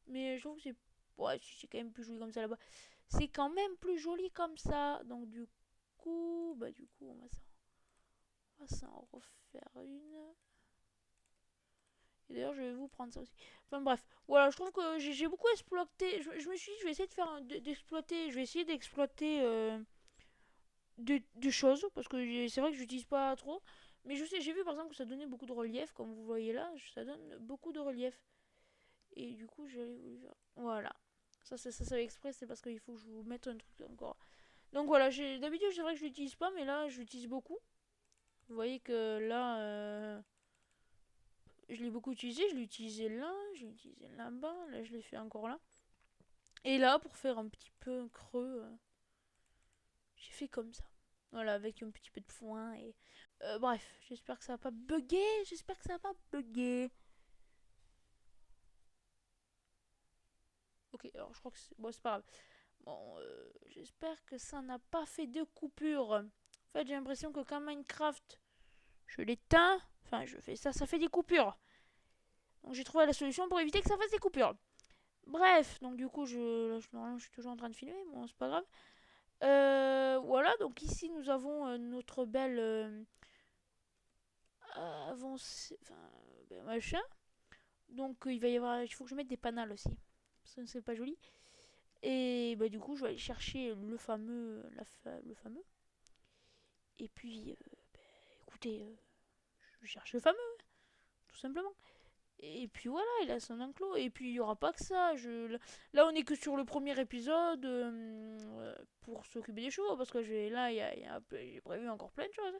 Mais je trouve que c'est... Ouais, c'est quand même plus joli comme ça là-bas. C'est quand même plus joli comme ça. Donc du coup, bah du coup, on va s'en refaire une. Et d'ailleurs, je vais vous prendre ça aussi. Enfin bref, voilà, je trouve que j'ai beaucoup exploité. Je me suis dit, je vais essayer de faire d'exploiter. Je vais essayer d'exploiter des choses parce que c'est vrai que je n'utilise pas trop. Mais je sais, j'ai vu par exemple que ça donnait beaucoup de relief, comme vous voyez là, ça donne beaucoup de relief. Et du coup, j'allais vous faire. Voilà. Ça exprès, c'est parce qu'il faut que je vous mette un truc encore. Donc voilà, d'habitude, c'est vrai que je l'utilise pas, mais là, je l'utilise beaucoup. Vous voyez que là, je l'ai beaucoup utilisé. Je l'ai utilisé là, je l'ai utilisé là-bas, là, je l'ai fait encore là. Et là, pour faire un petit peu un creux, j'ai fait comme ça. Voilà, avec un petit peu de foin et... bref, j'espère que ça va pas bugger. J'espère que ça va pas bugger. Ok, alors je crois que c'est... Bon, c'est pas grave. Bon, j'espère que ça n'a pas fait de coupure. En fait, j'ai l'impression que quand Minecraft je l'éteins. Enfin, je fais ça, ça fait des coupures. Donc j'ai trouvé la solution pour éviter que ça fasse des coupures. Bref, donc du coup, normalement, je suis toujours en train de filmer, bon, c'est pas grave. Voilà, donc ici, nous avons notre belle avancée, enfin, machin. Donc il faut que je mette des panels aussi, parce que c'est pas joli. Et bah du coup, je vais aller chercher le fameux. Et puis, écoutez, je cherche le fameux, tout simplement. Et puis voilà, il a son enclos. Et puis il y aura pas que ça. Là, on est que sur le premier épisode pour s'occuper des chevaux. Parce que j'ai prévu encore plein de choses.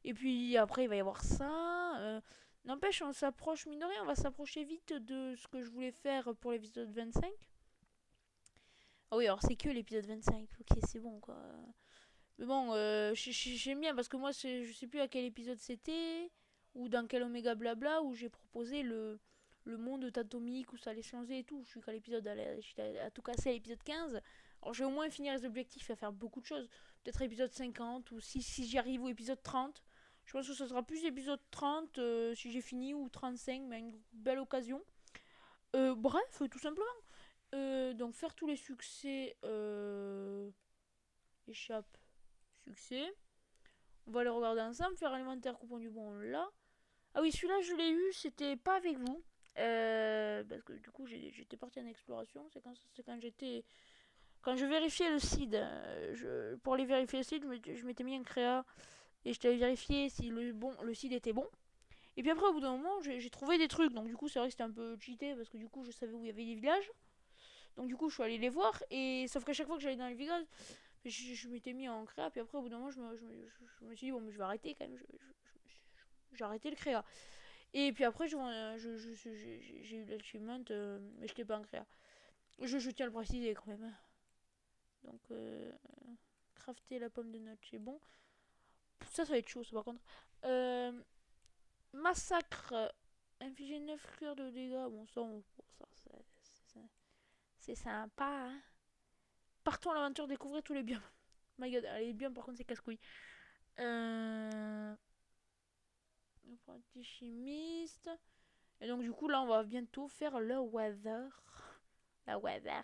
Et puis après, il va y avoir ça. N'empêche, on s'approche, mine de rien, on va s'approcher vite de ce que je voulais faire pour l'épisode 25. Ah oui, alors c'est que l'épisode 25. Ok, c'est bon quoi. Mais bon, j'aime bien parce que moi, je sais plus à quel épisode c'était. Ou dans quel Oméga Blabla où j'ai proposé le monde atomique où ça allait se lancer et tout. Je suis qu'à l'épisode, à tout casser à l'épisode 15. Alors je vais au moins finir les objectifs et à faire beaucoup de choses. Peut-être épisode 50 ou si j'y arrive au épisode 30. Je pense que ce sera plus épisode 30 si j'ai fini ou 35, mais une belle occasion. Bref, tout simplement. Donc faire tous les succès échappe succès. On va les regarder ensemble. Faire alimentaire coupon du bon là. Ah oui, celui-là je l'ai eu, c'était pas avec vous. Parce que du coup j'étais partie en exploration. C'est quand j'étais. Quand je vérifiais le seed, pour aller vérifier le seed, je m'étais mis en créa et je t'avais vérifié si le seed était bon. Et puis après, au bout d'un moment, j'ai trouvé des trucs. Donc du coup, c'est vrai que c'était un peu cheaté parce que du coup, je savais où il y avait des villages. Donc du coup, je suis allée les voir. Et sauf qu'à chaque fois que j'allais dans les villages, je m'étais mis en créa. Puis après, au bout d'un moment, je me suis dit, bon, mais je vais arrêter quand même. J'ai arrêté le créa. Et puis après, j'ai eu l'achievement, mais je n'étais pas en créa. Je tiens à le préciser quand même. Donc, crafter la pomme de note, c'est bon. Ça va être chaud, ça par contre. Euh, Massacre. Infliger 9 cœurs de dégâts. Bon, ça c'est sympa. Hein. Partons à l'aventure, découvrir tous les biomes. My god, les biomes par contre, c'est casse-couille. Apprenti chimiste. Et donc, du coup, là, on va bientôt faire le weather. La weather.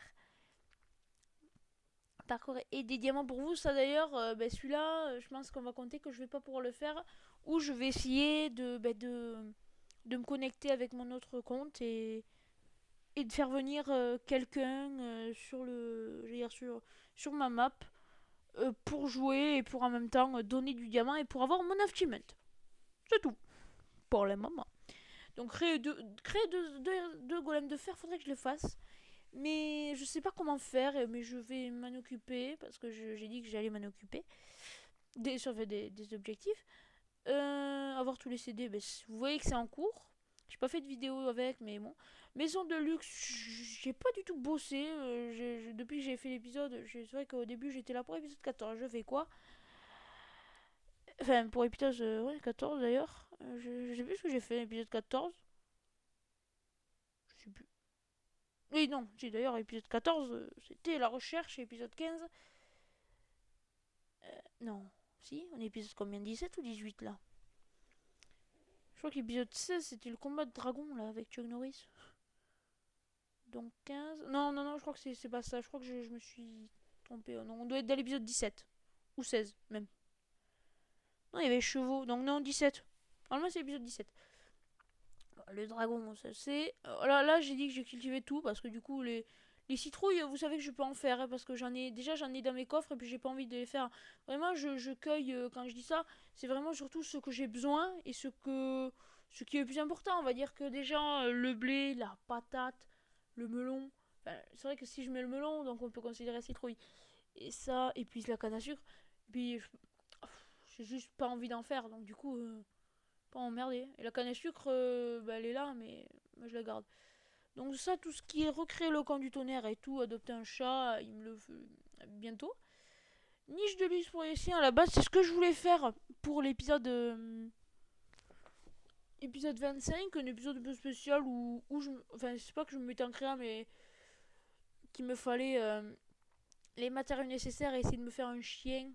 D'accord. Et des diamants pour vous, ça d'ailleurs, celui-là, je pense qu'on va compter que je vais pas pouvoir le faire. Ou je vais essayer de me connecter avec mon autre compte et de faire venir quelqu'un sur ma map pour jouer et pour en même temps donner du diamant et pour avoir mon achievement. C'est tout. Pour le moment. Donc créer deux golems de fer, faudrait que je le fasse. Mais je sais pas comment faire, mais je vais m'en occuper parce que j'ai dit que j'allais m'en occuper. Des objectifs. Avoir tous les CD, vous voyez que c'est en cours. J'ai pas fait de vidéo avec, mais bon. Maison de luxe, j'ai pas du tout bossé. Depuis que j'ai fait l'épisode, c'est vrai qu'au début j'étais là pour l'épisode 14. Je fais quoi? Enfin, pour l'épisode 14 d'ailleurs. Je sais plus ce que j'ai fait l'épisode 14. Je sais plus. Oui, non, si d'ailleurs, épisode 14, c'était la recherche, et épisode 15. Non, si, on est épisode combien? 17 ou 18 là? Je crois qu'épisode 16, c'était le combat de dragon là, avec Chuck Norris. Donc 15. Non, non, non, je crois que c'est pas ça. Je crois que je me suis trompé. Non, on doit être dans l'épisode 17. Ou 16 même. Non, il y avait les chevaux. Donc non, 17. Normalement, c'est l'épisode 17. Le dragon, ça c'est. Là, j'ai dit que j'ai cultivé tout parce que du coup, les citrouilles, vous savez que je peux en faire. Hein, parce que j'en ai dans mes coffres et puis j'ai pas envie de les faire. Vraiment, je cueille, quand je dis ça, c'est vraiment surtout ce que j'ai besoin et ce qui est le plus important. On va dire que déjà, le blé, la patate, le melon. Enfin, c'est vrai que si je mets le melon, donc on peut considérer citrouille. Et ça, et puis la canne à sucre. Et puis, j'ai juste pas envie d'en faire. Donc du coup. Pas emmerder. Et la canne à sucre, elle est là, mais moi je la garde. Donc ça, tout ce qui est recréer le camp du tonnerre et tout, adopter un chat, il me le fait bientôt. Niche de luxe pour les chiens, à la base, c'est ce que je voulais faire pour l'épisode épisode 25, un épisode un peu spécial enfin, c'est pas que je me mettais en créa, mais qu'il me fallait les matériaux nécessaires et essayer de me faire un chien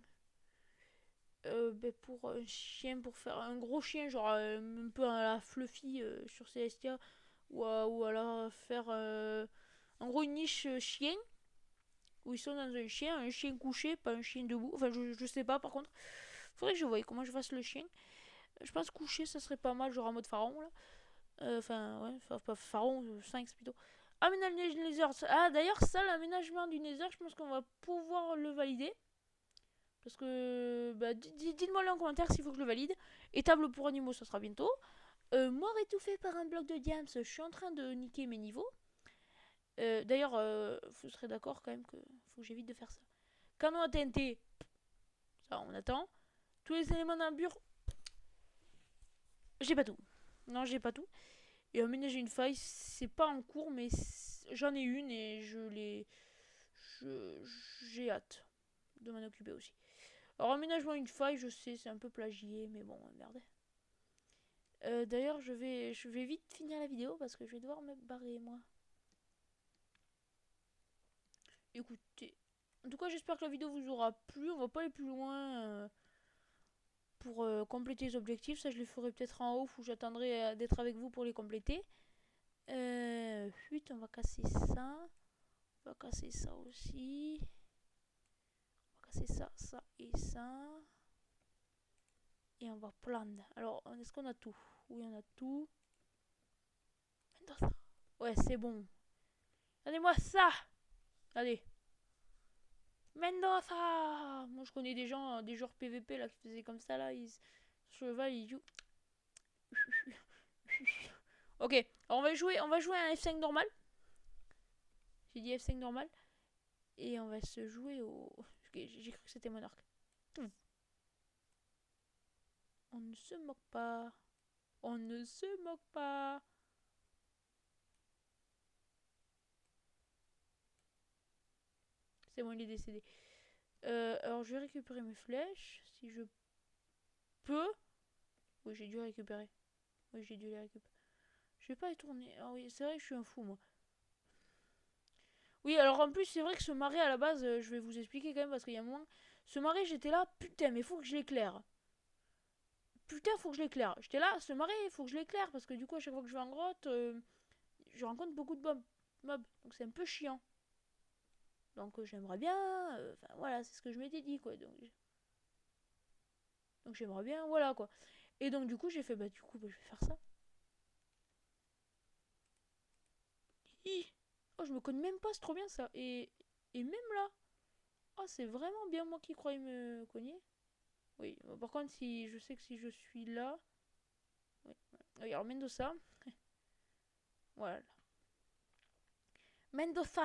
pour un chien, pour faire un gros chien, genre un peu à la Fluffy sur Celestia, ou alors faire en gros une niche chien, où ils sont dans un chien couché, pas un chien debout. Enfin, je sais pas par contre. Faudrait que je voie comment je fasse le chien. Je pense couché, ça serait pas mal, genre en mode pharaon là. Enfin, ouais, pas pharaon, 5 plutôt. Aménager le nether. Ah, d'ailleurs, ça, l'aménagement du nether, je pense qu'on va pouvoir le valider. Parce que, bah, dites-moi là en commentaire s'il faut que je le valide. Et table pour animaux, ça sera bientôt. Mort étouffé par un bloc de diams, je suis en train de niquer mes niveaux. D'ailleurs, vous serez d'accord quand même que faut que j'évite de faire ça. Canon à TNT, ça on attend. Tous les éléments d'un mur, j'ai pas tout. Non, j'ai pas tout. Et aménager une faille, c'est pas en cours, mais j'en ai une et j'ai hâte de m'en occuper aussi. Alors, aménagement une faille, je sais, c'est un peu plagié, mais bon, merde. D'ailleurs, je vais vite finir la vidéo parce que je vais devoir me barrer, moi. Écoutez, en tout cas, j'espère que la vidéo vous aura plu. On va pas aller plus loin pour compléter les objectifs. Ça, je les ferai peut-être en off ou j'attendrai d'être avec vous pour les compléter. On va casser ça. On va casser ça aussi. On va casser ça, ça et ça. Et on va prendre. Alors, est-ce qu'on a tout? Oui, on a tout. Ouais, c'est bon. Donnez-moi ça. Allez. Mendoza. Moi, je connais des gens, des joueurs PVP là qui faisaient comme ça là. Cheval, ils jouent. Ok, alors on va jouer à un F5 normal. J'ai dit F5 normal. Et on va se jouer au. J'ai cru que c'était Monarque. On ne se moque pas. On ne se moque pas. C'est bon, il est décédé. Alors, je vais récupérer mes flèches. Si je peux. Oui, j'ai dû récupérer. Oui, j'ai dû les récupérer. Je vais pas y tourner. Ah oui, c'est vrai que je suis un fou, moi. Oui, alors en plus, c'est vrai que ce marais à la base, je vais vous expliquer quand même parce qu'il y a un moment. Ce marais, j'étais là, putain, mais faut que je l'éclaire. Putain, faut que je l'éclaire. J'étais là, ce marais, faut que je l'éclaire parce que du coup, à chaque fois que je vais en grotte, je rencontre beaucoup de mobs. Donc c'est un peu chiant. Donc j'aimerais bien. Enfin voilà, c'est ce que je m'étais dit quoi. Donc j'aimerais bien, voilà quoi. Et donc du coup, j'ai fait, bah du coup, bah, je vais faire ça. Hi. Oh, je me connais même pas, c'est trop bien ça. Et même là, oh, c'est vraiment bien moi qui croyais me cogner. Oui, par contre, si je sais que si je suis là. Oui, oui alors Mendoza. Voilà. Mendoza.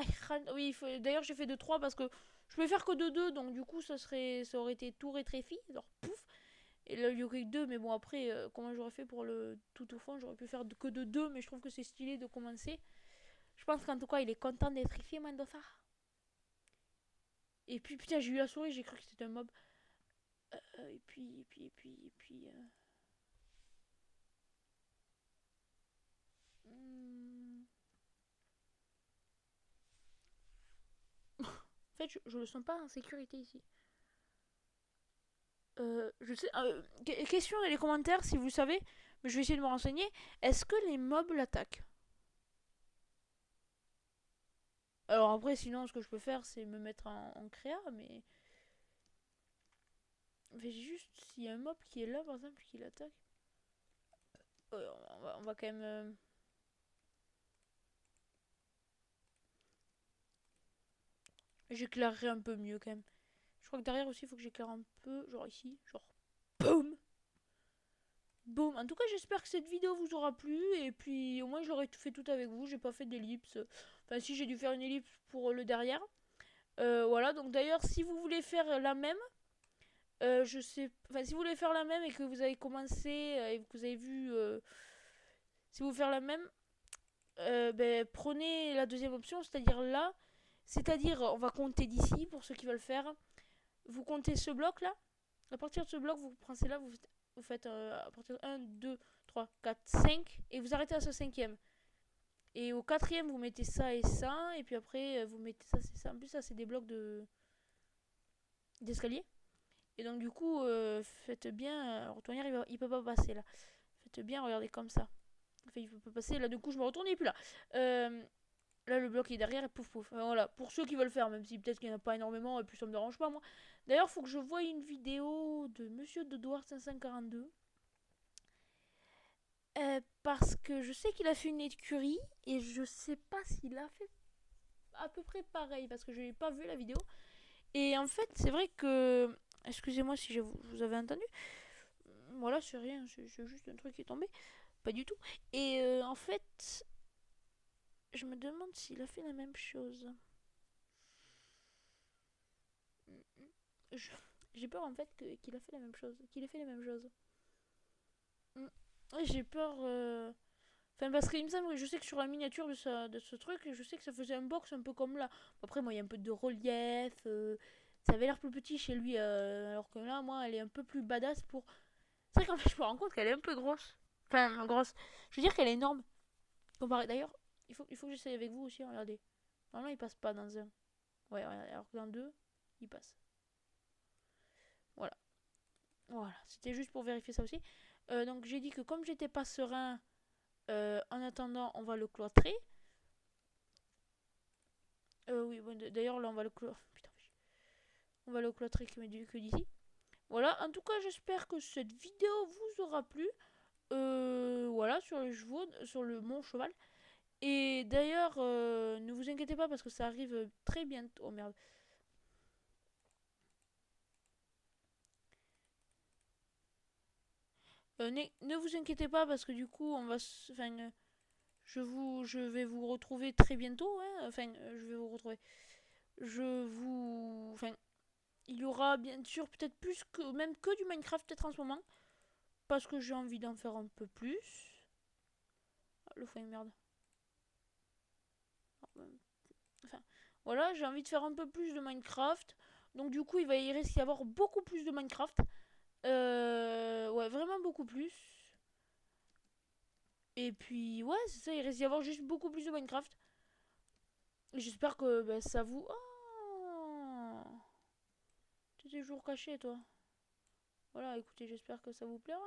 Oui, d'ailleurs, j'ai fait de 3 parce que je pouvais faire que de 2. Donc du coup, ça aurait été tout rétréfi. Alors pouf. Et là, il y aurait que 2. Mais bon, après, comment j'aurais fait pour le tout au fond? J'aurais pu faire que de 2. Mais je trouve que c'est stylé de commencer. Je pense qu'en tout cas, il est content d'être ici, Mendoza. Et puis, putain, j'ai eu la souris, j'ai cru que c'était un mob. Hmm. En fait, je le sens pas en sécurité ici. Je sais. Question dans les commentaires si vous savez, mais je vais essayer de me renseigner. Est-ce que les mobs l'attaquent? Alors après, sinon, ce que je peux faire, c'est me mettre en créa, mais. Mais juste, s'il y a un mob qui est là, par exemple, qui l'attaque. On va quand même. J'éclairerai un peu mieux quand même. Je crois que derrière aussi, il faut que j'éclaire un peu. Genre ici. Genre. Boum! Boum. En tout cas, j'espère que cette vidéo vous aura plu. Et puis, au moins, je l'aurais fait tout avec vous. J'ai pas fait d'ellipse. Enfin, si, j'ai dû faire une ellipse pour le derrière. Voilà. Donc, d'ailleurs, si vous voulez faire la même. Je sais. Enfin, si vous voulez faire la même et que vous avez commencé. Et que vous avez vu. Si vous voulez faire la même. Ben, prenez la deuxième option. C'est-à-dire là. C'est-à-dire, on va compter d'ici pour ceux qui veulent faire. Vous comptez ce bloc là. À partir de ce bloc, vous prenez là. Vous faites à partir de 1, 2, 3, 4, 5 et vous arrêtez à ce cinquième. Et au quatrième, vous mettez ça et ça, et puis après, vous mettez ça, c'est ça. En plus, ça, c'est des blocs d'escalier. Et donc du coup, faites bien. Alors Tonnerre, il peut pas passer là. Faites bien, regardez comme ça. Enfin, il peut pas passer. Là, du coup, je me retourne et puis là. Là, le bloc est derrière et pouf pouf. Voilà, pour ceux qui veulent faire, même si peut-être qu'il n'y en a pas énormément et puis ça me dérange pas moi. D'ailleurs, faut que je voie une vidéo de Monsieur Dodoir 542. Parce que je sais qu'il a fait une écurie et je sais pas s'il a fait à peu près pareil parce que je n'ai pas vu la vidéo. Et en fait, c'est vrai que. Excusez-moi si vous avez entendu. Voilà, c'est rien, c'est juste un truc qui est tombé. Pas du tout. Et en fait, je me demande s'il a fait la même chose. Je- J'ai peur en fait qu'il a fait la même chose. Qu'il ait fait la même chose. Ouais, j'ai peur. Enfin, parce qu'il me semble que je sais que sur la miniature de ce truc, je sais que ça faisait un box un peu comme là. Après, moi, il y a un peu de relief. Ça avait l'air plus petit chez lui. Alors que là, moi, elle est un peu plus badass pour. C'est vrai qu'en fait, je me rends compte qu'elle est un peu grosse. Enfin, grosse. Je veux dire qu'elle est énorme. Comparé. D'ailleurs, il faut que j'essaye avec vous aussi. Regardez. Normalement, il passe pas dans un. Ouais, alors que dans deux, il passe. Voilà. Voilà. C'était juste pour vérifier ça aussi. Donc, j'ai dit que comme j'étais pas serein, en attendant, on va le cloîtrer. Oui, bon, d'ailleurs, là, on va le cloîtrer. Putain, on va le cloîtrer que d'ici. Voilà, en tout cas, j'espère que cette vidéo vous aura plu. Voilà, sur les chevaux, sur le mon cheval. Et d'ailleurs, ne vous inquiétez pas parce que ça arrive très bientôt. Oh merde. Ne vous inquiétez pas parce que du coup, on va. Enfin, je vais vous retrouver très bientôt. Hein. Enfin, je vais vous retrouver. Je vous. Enfin, il y aura bien sûr peut-être plus que. Même que du Minecraft peut-être en ce moment. Parce que j'ai envie d'en faire un peu plus. Ah, le foin, merde. Enfin, voilà, j'ai envie de faire un peu plus de Minecraft. Donc du coup, il risque d'y avoir beaucoup plus de Minecraft. Ouais, vraiment beaucoup plus. Et puis, ouais, c'est ça, il risque d'y avoir juste beaucoup plus de Minecraft. J'espère que bah, ça vous... Oh, t'es toujours caché, toi. Voilà, écoutez, j'espère que ça vous plaira.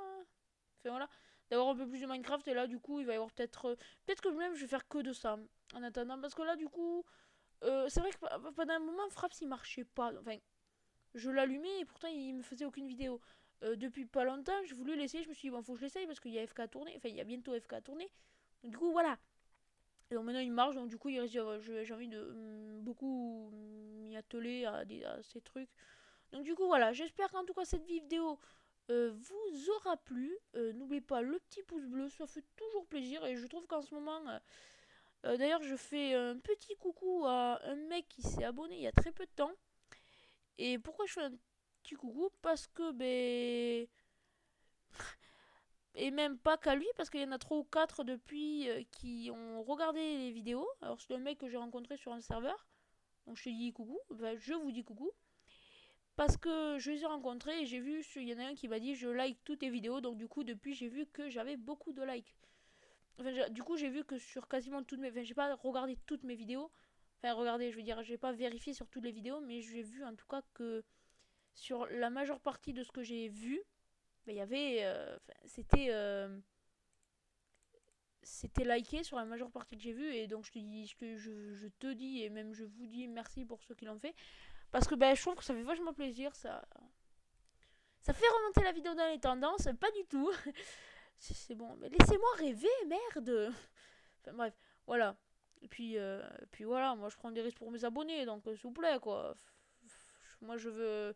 Enfin, voilà, d'avoir un peu plus de Minecraft. Et là, du coup, il va y avoir peut-être... peut-être que même, je vais faire que de ça. En attendant, parce que là, du coup... c'est vrai que pendant un moment, Fraps, il marchait pas. Enfin, je l'allumais et pourtant il me faisait aucune vidéo. Depuis pas longtemps, j'ai voulu l'essayer, je me suis dit bon faut que je l'essaye parce qu'il y a FK à tourner, enfin il y a bientôt FK à tourner. Donc, du coup voilà. Et donc maintenant il marche, donc du coup j'ai envie de beaucoup m'y atteler à ces trucs. Donc du coup voilà, j'espère qu'en tout cas cette vidéo vous aura plu. N'oubliez pas le petit pouce bleu, ça fait toujours plaisir et je trouve qu'en ce moment... d'ailleurs je fais un petit coucou à un mec qui s'est abonné il y a très peu de temps. Et pourquoi je fais un petit coucou? Parce que, ben. Et même pas qu'à lui, parce qu'il y en a 3 ou 4 depuis qui ont regardé les vidéos. Alors, c'est un mec que j'ai rencontré sur un serveur. Donc, je te dis coucou. Enfin, je vous dis coucou. Parce que je les ai rencontrés et j'ai vu. Il y en a un qui m'a dit je like toutes tes vidéos. Donc, du coup, depuis, j'ai vu que j'avais beaucoup de likes. Enfin, du coup, j'ai vu que sur quasiment toutes mes. Enfin, j'ai pas regardé toutes mes vidéos. Enfin, regardez, je veux dire, j'ai pas vérifié sur toutes les vidéos. Mais j'ai vu en tout cas que sur la majeure partie de ce que j'ai vu, bah, il y avait. C'était liké sur la majeure partie que j'ai vu. Et donc, je te dis, et même je vous dis merci pour ceux qui l'ont fait. Parce que bah, je trouve que ça fait vachement plaisir. Ça fait remonter la vidéo dans les tendances. Pas du tout. C'est bon. Mais laissez-moi rêver, merde. Enfin, bref, voilà. Et puis voilà, moi je prends des risques pour mes abonnés. Donc, s'il vous plaît, quoi. Moi, je veux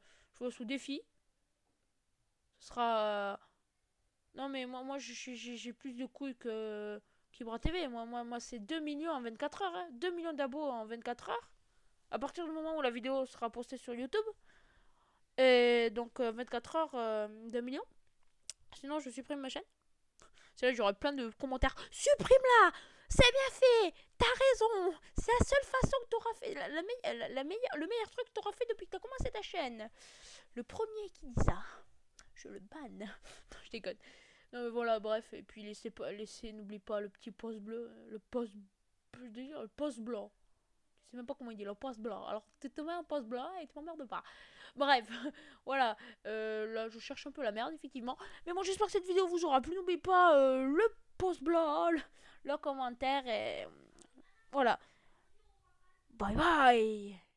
sous défi. Ce sera. Non, mais moi j'ai plus de couilles que Kibra TV. Moi c'est 2 millions en 24 heures. Hein. 2 millions d'abos en 24 heures. À partir du moment où la vidéo sera postée sur YouTube. Et donc 24 heures, 2 millions. Sinon, je supprime ma chaîne. C'est là, j'aurai plein de commentaires. Supprime-la. C'est bien fait. T'as raison. C'est la seule façon que t'auras fait. Le meilleur truc que t'auras fait depuis que t'as commencé ta chaîne. Le premier qui dit ça, je le banne. Non, je déconne. Non, mais voilà, bref. Et puis n'oubliez pas le petit post bleu. Le post blanc. sais même pas comment il dit, le poste blanc. Alors, tu te mets un poste blanc et tu m'emmerdes pas. Bref, voilà. Là, je cherche un peu la merde, effectivement. Mais bon, j'espère que cette vidéo vous aura plu. N'oubliez pas le post blanc, le commentaire et voilà. Bye bye.